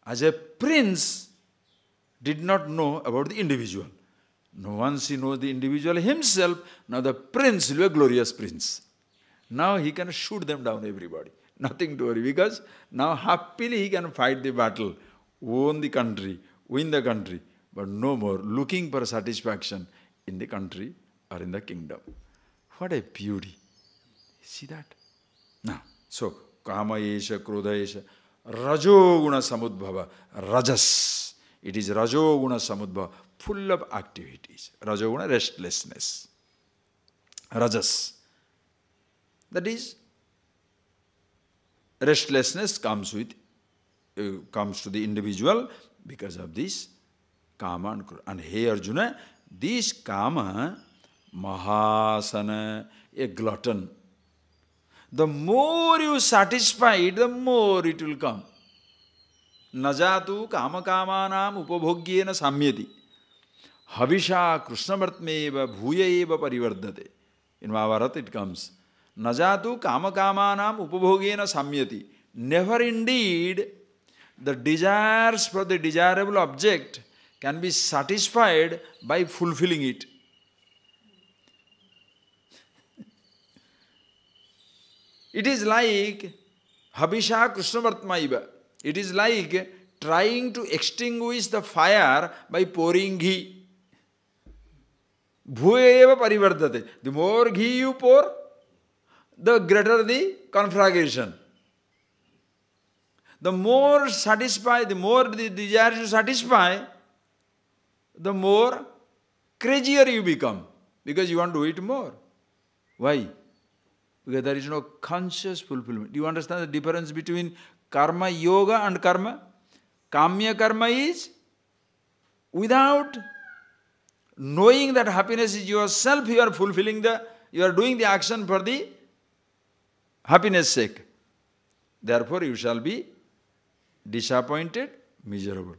as a prince, did not know about the individual. No, once he knows the individual himself, now the prince will be a glorious prince. Now he can shoot them down, everybody. Nothing to worry, because now happily he can fight the battle, own the country, win the country, but no more looking for satisfaction in the country or in the kingdom. What a beauty. See that? Now, so, kama esha, krodha esha, rajoguna samudbhava, rajas. It is rajoguna samudbhava, full of activities. Rajoguna, restlessness. Rajas. That is, restlessness comes to the individual because of this kama and krodha. And hey Arjuna, this kama, mahasana, a glutton. The more you satisfy it, the more it will come. Najatu kama kamanam upabhogyena samyati. Havisha krishnamartmeva bhuya eva parivardhate. In Mahabharata it comes. Najatu kama kamanam upabhogena samyati. Never indeed the desires for the desirable object can be satisfied by fulfilling it. It is like Habisha Krishnavartmaiva. It is like trying to extinguish the fire by pouring ghee. Bhuyeva parivardate. The more ghee you pour, the greater the conflagration. The more satisfy, the more the desire you satisfy, the more crazier you become. Because you want to eat more. Why? Because there is no conscious fulfillment. Do you understand the difference between karma yoga and karma? Kamya karma is without knowing that happiness is yourself, you are fulfilling you are doing the action for the happiness sake. Therefore you shall be disappointed, miserable.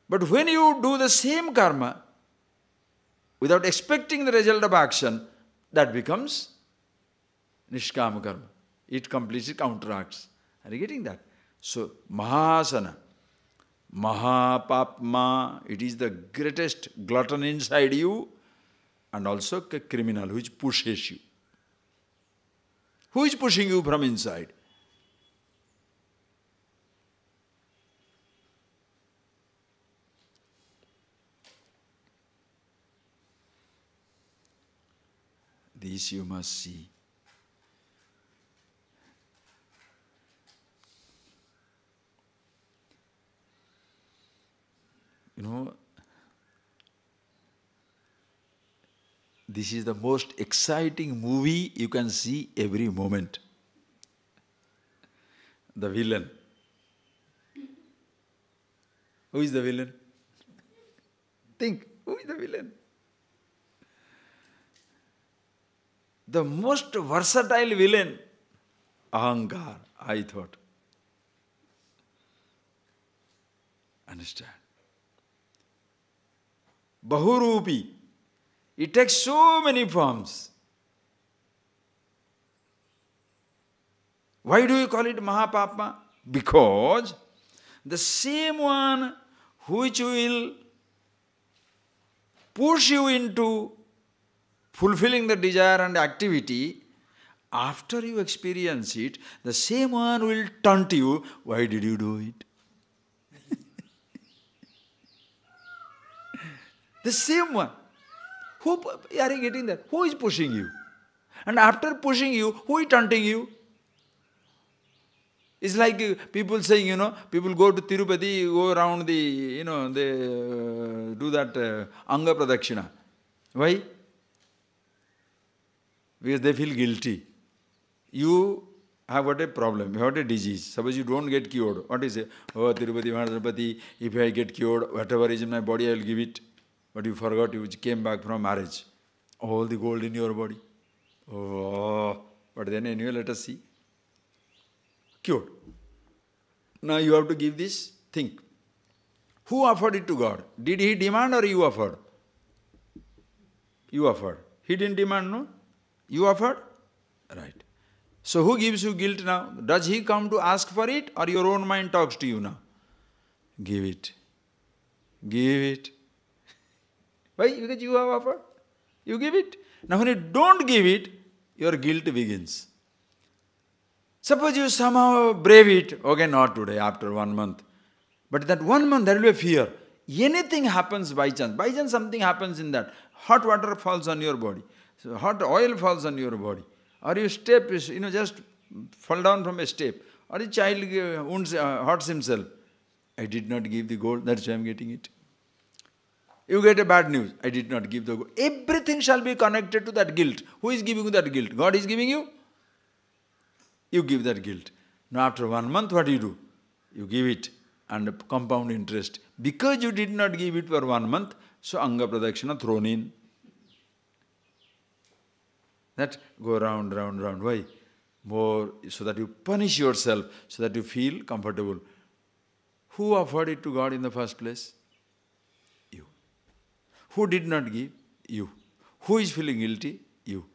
But when you do the same karma without expecting the result of action, that becomes Nishkama karma. It completely counteracts. Are you getting that? So, Mahasana, Mahapapma, it is the greatest glutton inside you and also a criminal which pushes you. Who is pushing you from inside? This you must see. You know, this is the most exciting movie you can see every moment. The villain. Who is the villain? Think, who is the villain? The most versatile villain, Ahankar, I thought. Understand? Bahurupi. It takes so many forms. Why do you call it Mahapapma? Because the same one which will push you into fulfilling the desire and activity, after you experience it, the same one will taunt you, why did you do it? The same one. Who are you getting that? Who is pushing you? And after pushing you, who is taunting you? It's like people saying, people go to Tirupati, go around they do that Anga Pradakshina. Why? Because they feel guilty. You have got a problem, you have got a disease. Suppose you don't get cured. What is it? Oh, Tirupati, Mahatirupati, if I get cured, whatever is in my body, I will give it. But you forgot, you came back from marriage. All the gold in your body. Oh, but then anyway, let us see. Cured. Now you have to give this. Think. Who offered it to God? Did he demand or you offered? You offered. He didn't demand, no? You offered? Right. So who gives you guilt now? Does he come to ask for it or your own mind talks to you now? Give it. Give it. Why? Because you have offered. You give it. Now when you don't give it, your guilt begins. Suppose you somehow brave it. Okay, not today, after 1 month. But that 1 month there will be a fear. Anything happens by chance. By chance something happens in that. Hot water falls on your body. So hot oil falls on your body. Or you step, just fall down from a step. Or a child hurts himself. I did not give the gold, that's why I am getting it. You get a bad news. I did not give the gold. Everything shall be connected to that guilt. Who is giving you that guilt? God is giving you? You give that guilt. Now after 1 month, what do? You give it and compound interest. Because you did not give it for 1 month, so Anga Pradakshina thrown in. That go round. Why? More, so that you punish yourself, so that you feel comfortable. Who offered it to God in the first place? You. Who did not give? You. Who is feeling guilty? You.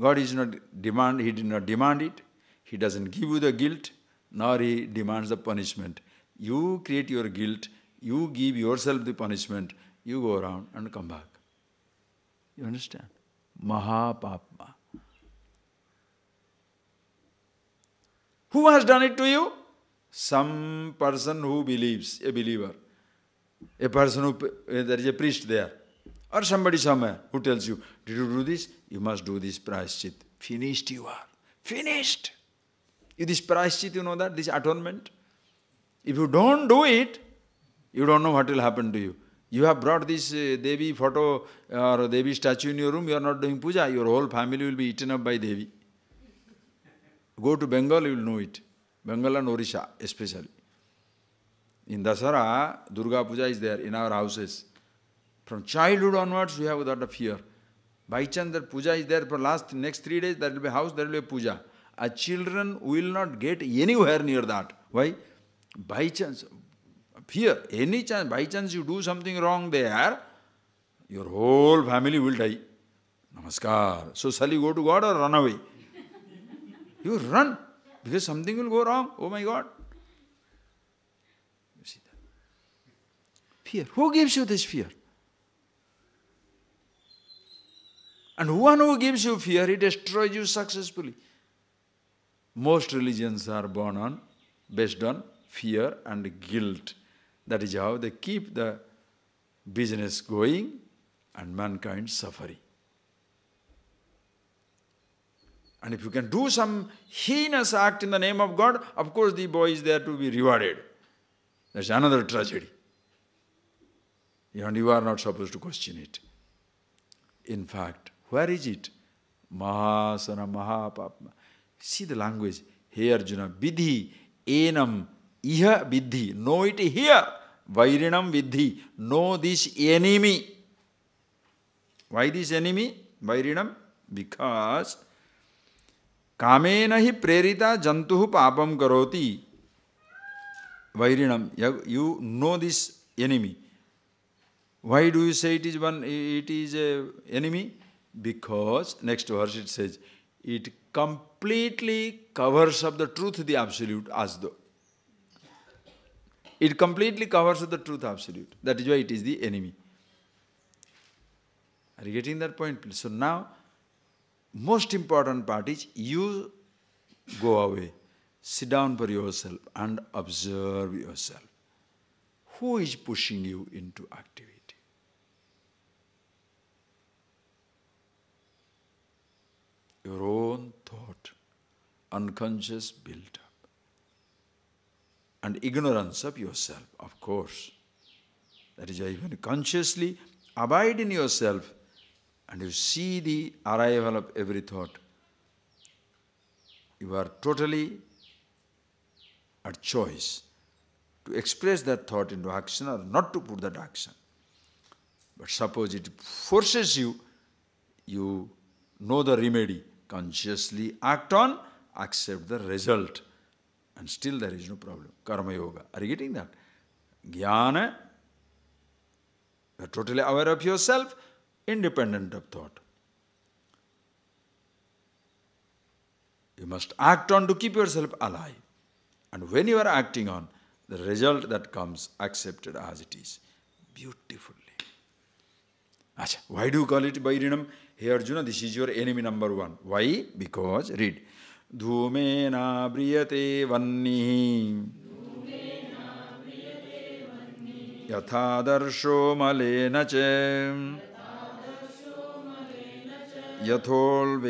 God is not demand, He did not demand it. He doesn't give you the guilt, nor He demands the punishment. You create your guilt, you give yourself the punishment, you go around and come back. You understand? Mahapapma. Who has done it to you? Some person who believes, a believer. A person who, there is a priest there. Or somebody somewhere who tells you, did you do this? You must do this prayashchit. Finished you are. Finished. This prayashchit, you know that, this atonement. If you don't do it, you don't know what will happen to you. You have brought this Devi photo or Devi statue in your room, you are not doing puja, your whole family will be eaten up by Devi. Go to Bengal, you will know it. Bengal and Orissa especially. In Dasara, Durga Puja is there in our houses. From childhood onwards, we have that fear. By chance, that puja is there for next 3 days, there will be a house, there will be a puja. Our children will not get anywhere near that. Why? By chance, fear, any chance, by chance you do something wrong there, your whole family will die. Namaskar. So shall you go to God or run away? You run, because something will go wrong. Oh my God. You see that? Fear. Who gives you this fear? And one who gives you fear, he destroys you successfully. Most religions are based on fear and guilt. That is how they keep the business going and mankind suffering. And if you can do some heinous act in the name of God, of course the boy is there to be rewarded. That's another tragedy. And you are not supposed to question it. In fact, where is it? Mahasana Mahapapma. See the language. Hey Arjuna, Vidhi, Enam, Iha Vidhi. Know it here. Vairinam Vidhi. Know this enemy. Why this enemy? Vairinam? Because Kamena hi prerita jantuhu papam karoti. Vairinam. You know this enemy. Why do you say it is an enemy? Because, next verse it says, it completely covers up the truth, the absolute, as though. It completely covers up the truth, absolute. That is why it is the enemy. Are you getting that point, please? So now, most important part is you go away, sit down for yourself and observe yourself. Who is pushing you into activity? Your own thought, unconscious built up. And ignorance of yourself, of course. That is why when you consciously abide in yourself and you see the arrival of every thought, you are totally at choice to express that thought into action or not to put that action. But suppose it forces you, you know the remedy. Consciously act on, accept the result. And still there is no problem. Karma Yoga. Are you getting that? Jnana, you are totally aware of yourself, independent of thought. You must act on to keep yourself alive. And when you are acting on, the result that comes, accepted as it is. Beautifully. Achha, why do you call it Vairinam? Hey Arjuna, this is your enemy number one. Why? Because, read. Dhumena briyate vannihi yathadarsho malena che yathol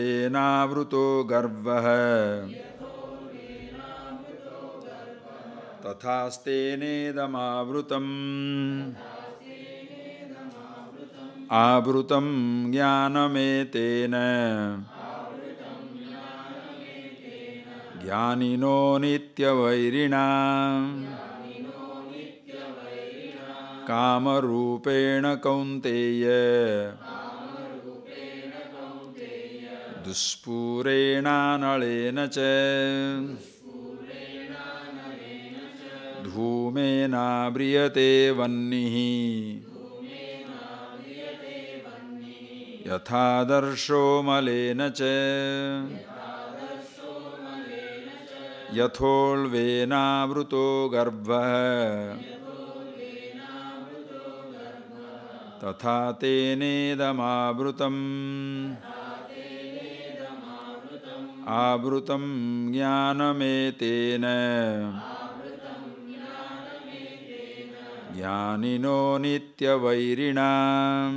vruto garvah tathastene damavrutam Abrutam jnanametena jnanino nityavairina kamarupena kaunteya duspurena nalena cha dhumena briyate vannihi Yathadarsho malena cha Yatholvena vruto garbha Tatha tenedamavrutam Avrutam jnanametena Jnanino nityavairinam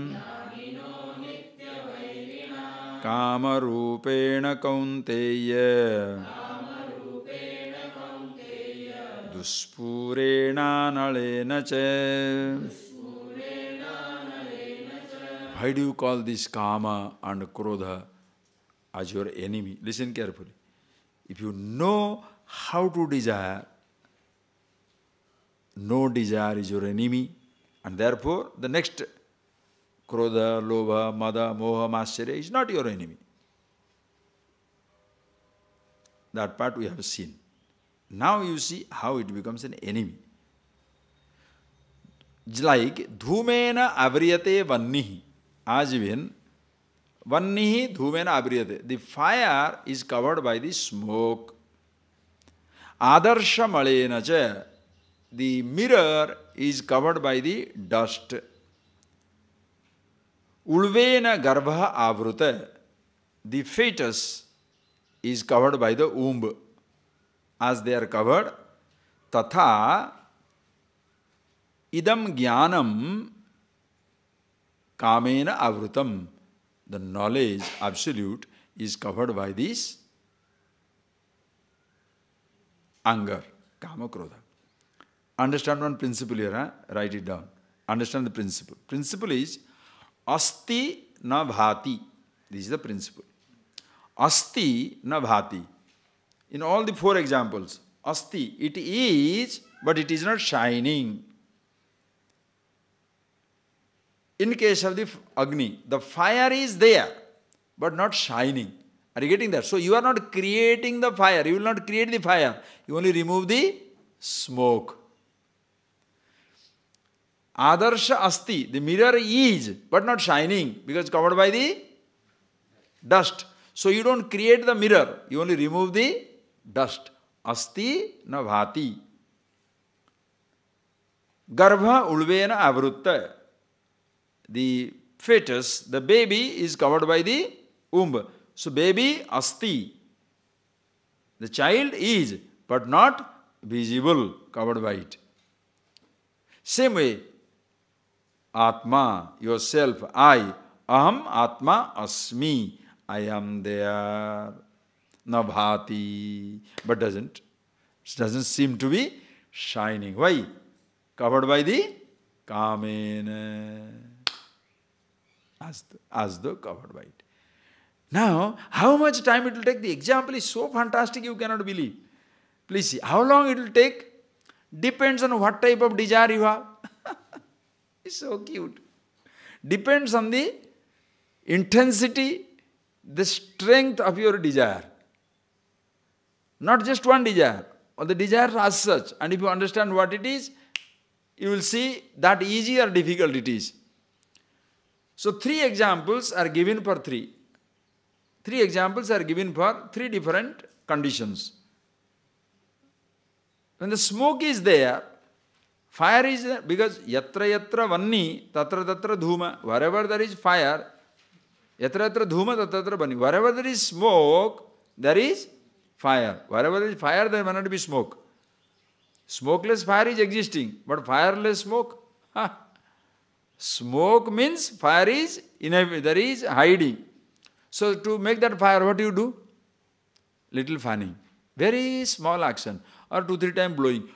Kamarupena kaunteya Duspurena nalena cha. Why do you call this kama and krodha as your enemy? Listen carefully. If you know how to desire, no desire is your enemy, and therefore the next krodha, lobha, mada, moha, mascharya is not your enemy. That part we have seen. Now you see how it becomes an enemy. Like dhumena avriyate vannihi. As when vannihi dhumena avriyate. The fire is covered by the smoke. Adarsha malena cha. The mirror is covered by the dust. Ulvena garbha avruta. The fetus is covered by the womb. As they are covered, tatha idam jnanam kamena avrutam. The knowledge, absolute, is covered by this anger, kama, krodha. Understand one principle here, huh? Write it down. Understand the principle. Principle is asti na bhati. This is the principle. Asti na bhati. In all the four examples, asti, it is, but it is not shining. In case of the Agni, the fire is there, but not shining. Are you getting that? So you are not creating the fire. You will not create the fire. You only remove the smoke. Adarsha asti, the mirror is, but not shining, because covered by the dust. So you don't create the mirror. You only remove the dust. Asti na bhati. Garbha ulvena avrutta. The fetus, the baby is covered by the womb. So baby asti. The child is, but not visible, covered by it. Same way, Atma, yourself, I, aham Atma asmi, I am there. Nabhati, but doesn't seem to be shining. Why? Covered by the kamena. As though covered by it. Now, how much time it will take? The example is so fantastic you cannot believe. Please see, how long it will take? Depends on what type of desire you have. It's so cute. Depends on the intensity, the strength of your desire. Not just one desire, or the desire as such. And if you understand what it is, you will see that easy or difficult it is. So three examples are given for three. Three examples are given for three different conditions. When the smoke is there, fire is there, because yatra yatra vanni, tatra tatra dhuma. Wherever there is fire, yatra yatra dhuma, tatra tatra vanni. Wherever there is smoke, there is fire. Wherever there is fire, there may not be smoke. Smokeless fire is existing, but fireless smoke. Smoke means fire is there is hiding. So to make that fire, what do you do? Little fanning. Very small action. Or 2-3 times blowing.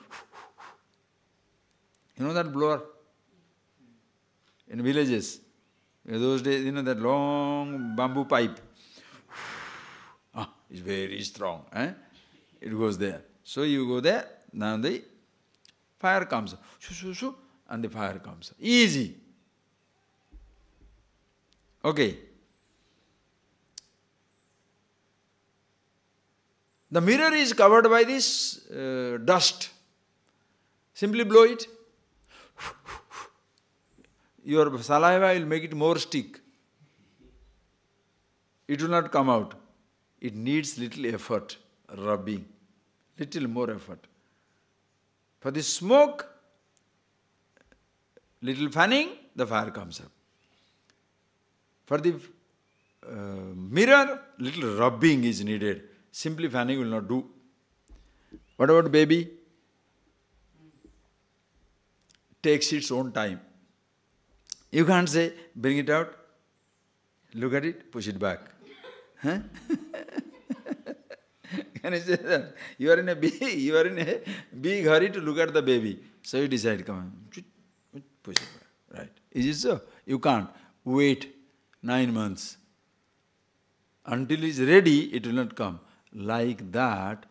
You know that blower? In villages. In those days, that long bamboo pipe. It's very strong. It goes there. So you go there, now the fire comes. And the fire comes. Easy. Okay. The mirror is covered by this dust. Simply blow it. Your saliva will make it more stick. it will not come out. It needs little effort, rubbing, little more effort. For the smoke, little fanning, the fire comes up. For the mirror, little rubbing is needed. Simply fanning will not do. What about baby? Takes its own time. You can't say, bring it out, look at it, push it back. Huh? Can you say that? You are in a big hurry to look at the baby. So you decide, come on, push it back. Right. Is it so? You can't. Wait 9 months. Until it is ready, it will not come. Like that,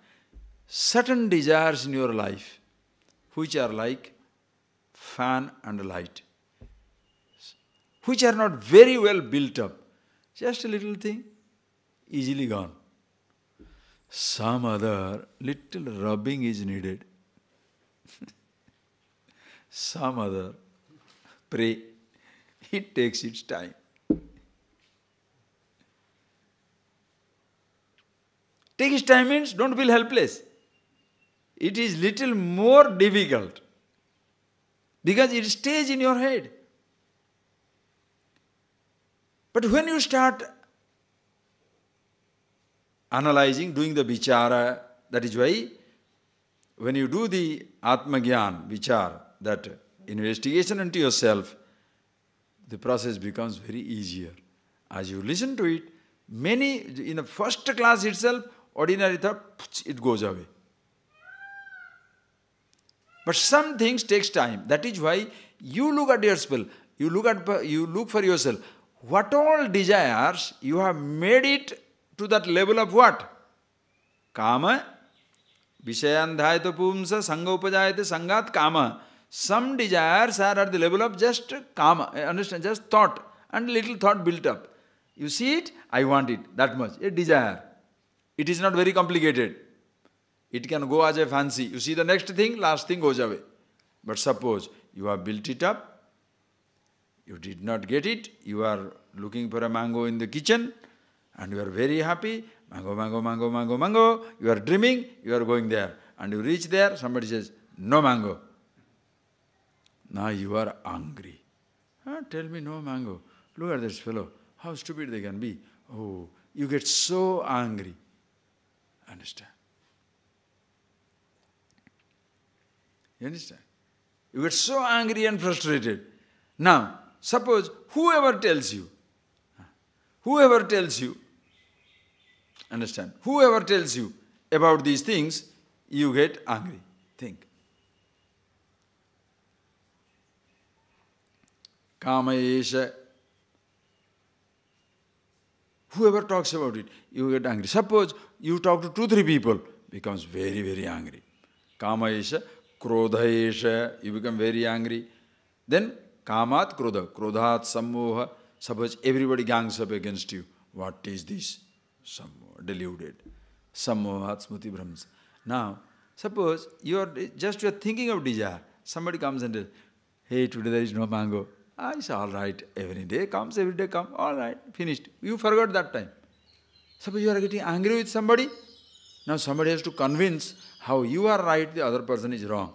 certain desires in your life, which are like fan and light, which are not very well built up, just a little thing, easily gone. Some other little rubbing is needed. Some other, pray, it takes its time. Take its time means don't feel helpless. It is little more difficult because it stays in your head. But when you start analyzing, doing the vichara, that is why when you do the Atma-gyan, vichara, that investigation into yourself, the process becomes very easier. As you listen to it, many, in the first class itself, ordinary thought, it goes away. But some things takes time. That is why you look at yourself, you look for yourself. What all desires, you have made it to that level of what? Kama, Vishayandhayata pumsa, Sangha upajayate, Sangat kama. Some desires are at the level of just kama, understand, just thought, and little thought built up. You see it, I want it, that much, a desire. It is not very complicated. It can go as a fancy. You see the next thing, last thing goes away. But suppose you have built it up, you did not get it, you are looking for a mango in the kitchen, and you are very happy, mango, mango, mango, mango, mango, you are dreaming, you are going there. And you reach there, somebody says, no mango. Now you are angry. Tell me no mango. Look at this fellow, how stupid they can be. Oh, you get so angry. Understand? You understand? You get so angry and frustrated. Now, suppose whoever tells you, understand, whoever tells you about these things, you get angry. Think. Kama esha. Whoever talks about it, you get angry. Suppose you talk to 2-3 people, becomes very, very angry. Kama esha, krodha esha, you become very angry. Then kamat krodha, krodhat sammoha. Suppose everybody gangs up against you. What is this? Sammoha, deluded. Sammohat smriti brahms. Now, suppose you are thinking of desire. Somebody comes and says, hey, today there is no mango. It's all right. Every day comes, all right, finished. You forgot that time. Suppose you are getting angry with somebody. Now somebody has to convince how you are right, the other person is wrong.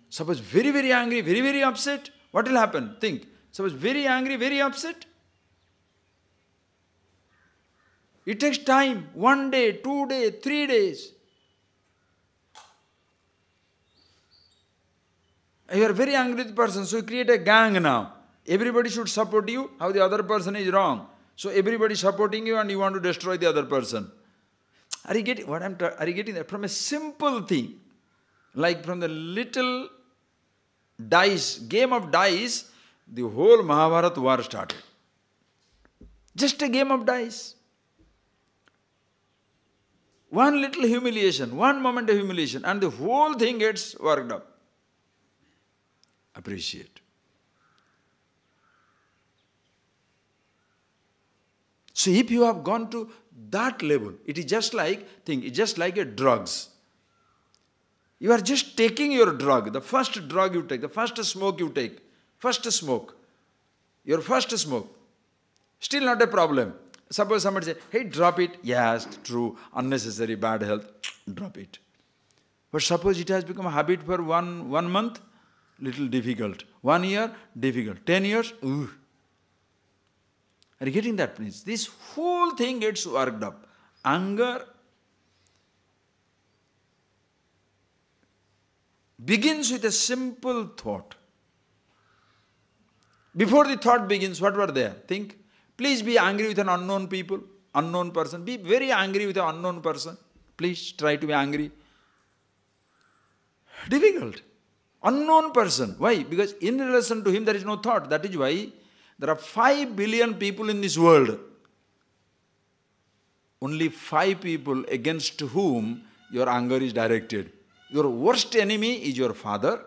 Suppose very, very angry, very, very upset. What will happen? Think. Suppose very angry, very upset. It takes time. 1 day, 2 days, 3 days. You are very angry with the person, so you create a gang now. Everybody should support you, how the other person is wrong. So everybody is supporting you and you want to destroy the other person. Are you getting what are you getting that? From a simple thing, like from the little dice, game of dice, the whole Mahabharata war started. Just a game of dice. One little humiliation, one moment of humiliation, and the whole thing gets worked up. Appreciate. So if you have gone to that level, it is just like, it's just like a drugs. You are just taking your drug, the first drug you take, the first smoke you take, your first smoke. Still not a problem. Suppose somebody say, hey, drop it. Yes, true, unnecessary, bad health, drop it. But suppose it has become a habit for one month, little difficult. 1 year, difficult. 10 years, ooh. Are you getting that, please? This whole thing gets worked up. Anger begins with a simple thought. Before the thought begins, what were there? Think. Please be angry with an unknown person. Be very angry with an unknown person. Please try to be angry. Difficult. Unknown person. Why? Because in relation to him there is no thought. That is why there are 5 billion people in this world. Only 5 people against whom your anger is directed. Your worst enemy is your father,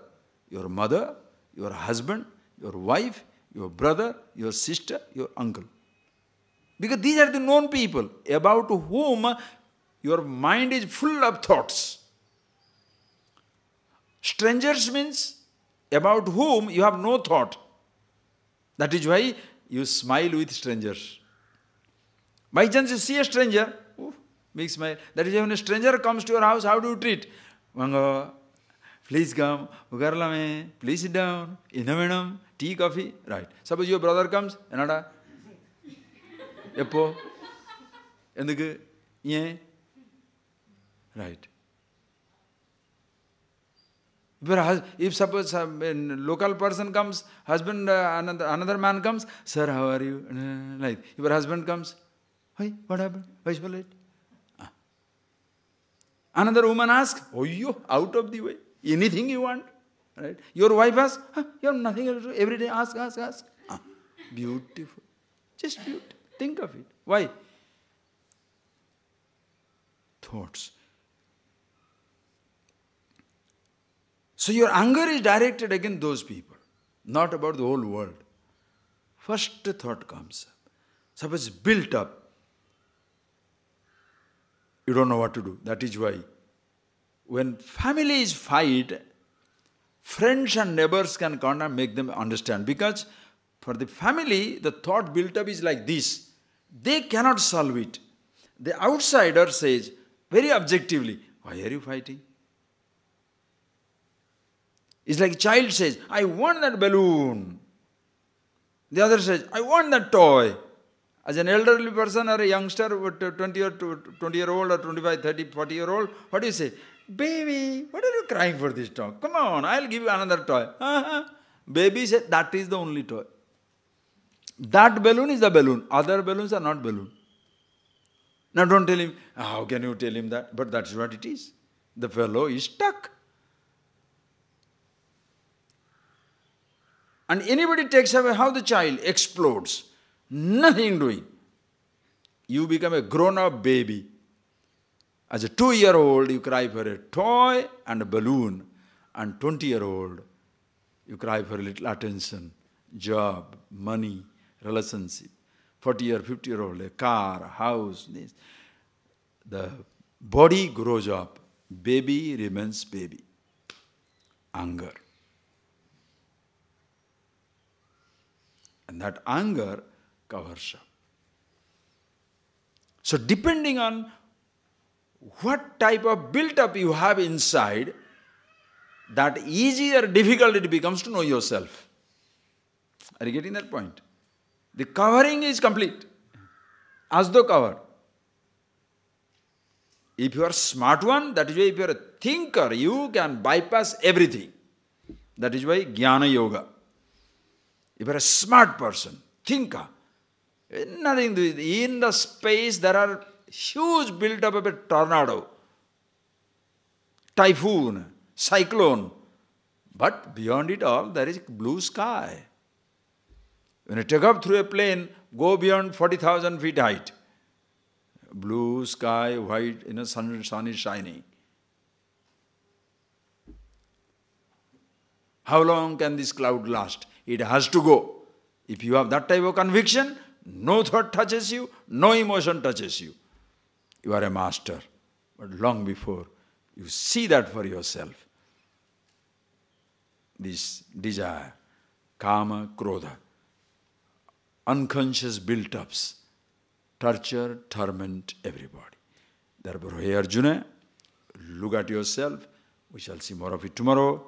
your mother, your husband, your wife, your brother, your sister, your uncle. Because these are the known people about whom your mind is full of thoughts. Strangers means about whom you have no thought. That is why you smile with strangers. By chance you see a stranger, big smile. That is why when a stranger comes to your house, how do you treat? Mango, please come, ugarlame, please sit down, madam, tea, coffee, right. Suppose your brother comes, another, Epo, enduku, yeah, right. If suppose a local person comes, husband, another man comes, sir, how are you? Like, if your husband comes, hey, what happened? Why so late? Another woman asks, oh, you out of the way, anything you want, right? Your wife asks, you have nothing else to do. Every day ask. Beautiful, just beautiful. Think of it. Why? Thoughts. So your anger is directed against those people, not about the whole world. First thought comes up. Suppose it's built up. You don't know what to do. That is why when families fight, friends and neighbors can come and make them understand. Because for the family, the thought built up is like this. They cannot solve it. The outsider says, very objectively, why are you fighting? It's like a child says, I want that balloon. The other says, I want that toy. As an elderly person or a youngster, 20-year-old or 25, 30, 40-year-old, what do you say? Baby, what are you crying for this toy? Come on, I'll give you another toy. Baby said, that is the only toy. That balloon is the balloon. Other balloons are not balloon. Now don't tell him, how can you tell him that? But that's what it is. The fellow is stuck. And anybody takes away how the child explodes. Nothing doing. You become a grown-up baby. As a 2-year-old, you cry for a toy and a balloon. And 20-year-old, you cry for a little attention, job, money, relationship. 40 or 50-year-old, a car, a house. This. The body grows up. Baby remains baby. Anger. And that anger covers up. So depending on what type of built-up you have inside, that easy or difficult it becomes to know yourself. Are you getting that point? The covering is complete. As though covered. If you are a smart one, that is why if you are a thinker, you can bypass everything. That is why Jnana Yoga. If you are a smart person, thinker, nothing to do. In the space there are huge build-up of a tornado, typhoon, cyclone. But beyond it all, there is blue sky. When you take up through a plane, go beyond 40,000 feet height. Blue sky, white, sun is shining. How long can this cloud last? It has to go. If you have that type of conviction, no thought touches you, no emotion touches you. You are a master. But long before you see that for yourself, this desire, kama, krodha, unconscious built-ups, torture, torment everybody. Therefore, hey Arjuna, look at yourself. We shall see more of it tomorrow.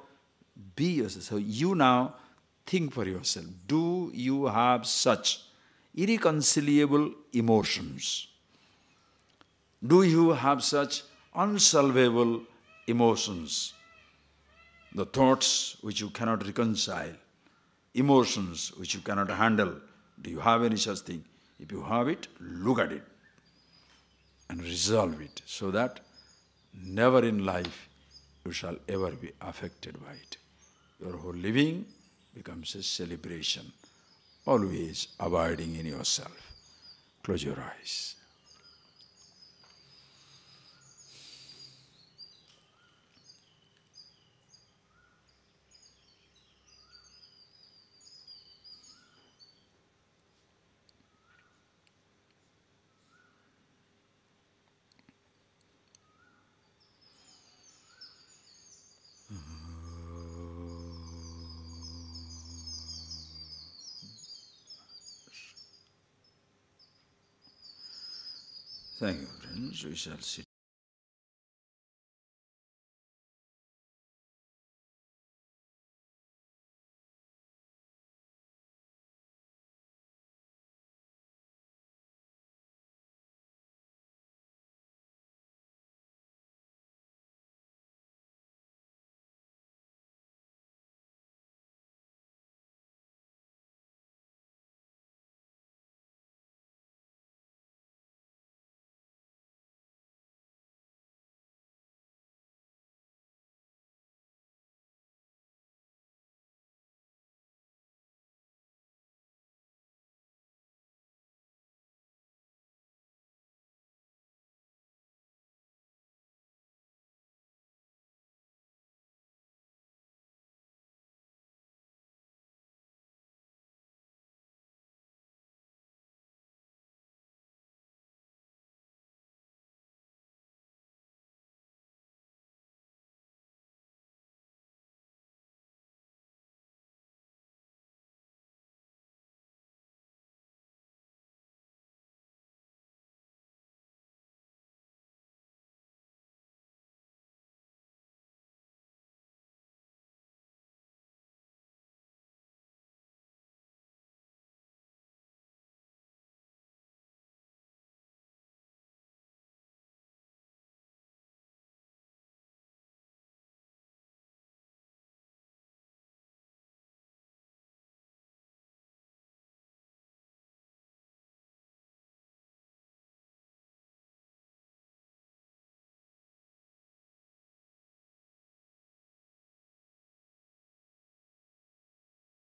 Be yourself. So you now think for yourself. Do you have such irreconcilable emotions? Do you have such unsolvable emotions? The thoughts which you cannot reconcile, emotions which you cannot handle. Do you have any such thing? If you have it, look at it and resolve it so that never in life you shall ever be affected by it. Your whole living becomes a celebration, always abiding in yourself. Close your eyes. Thank you, friends. We shall sit.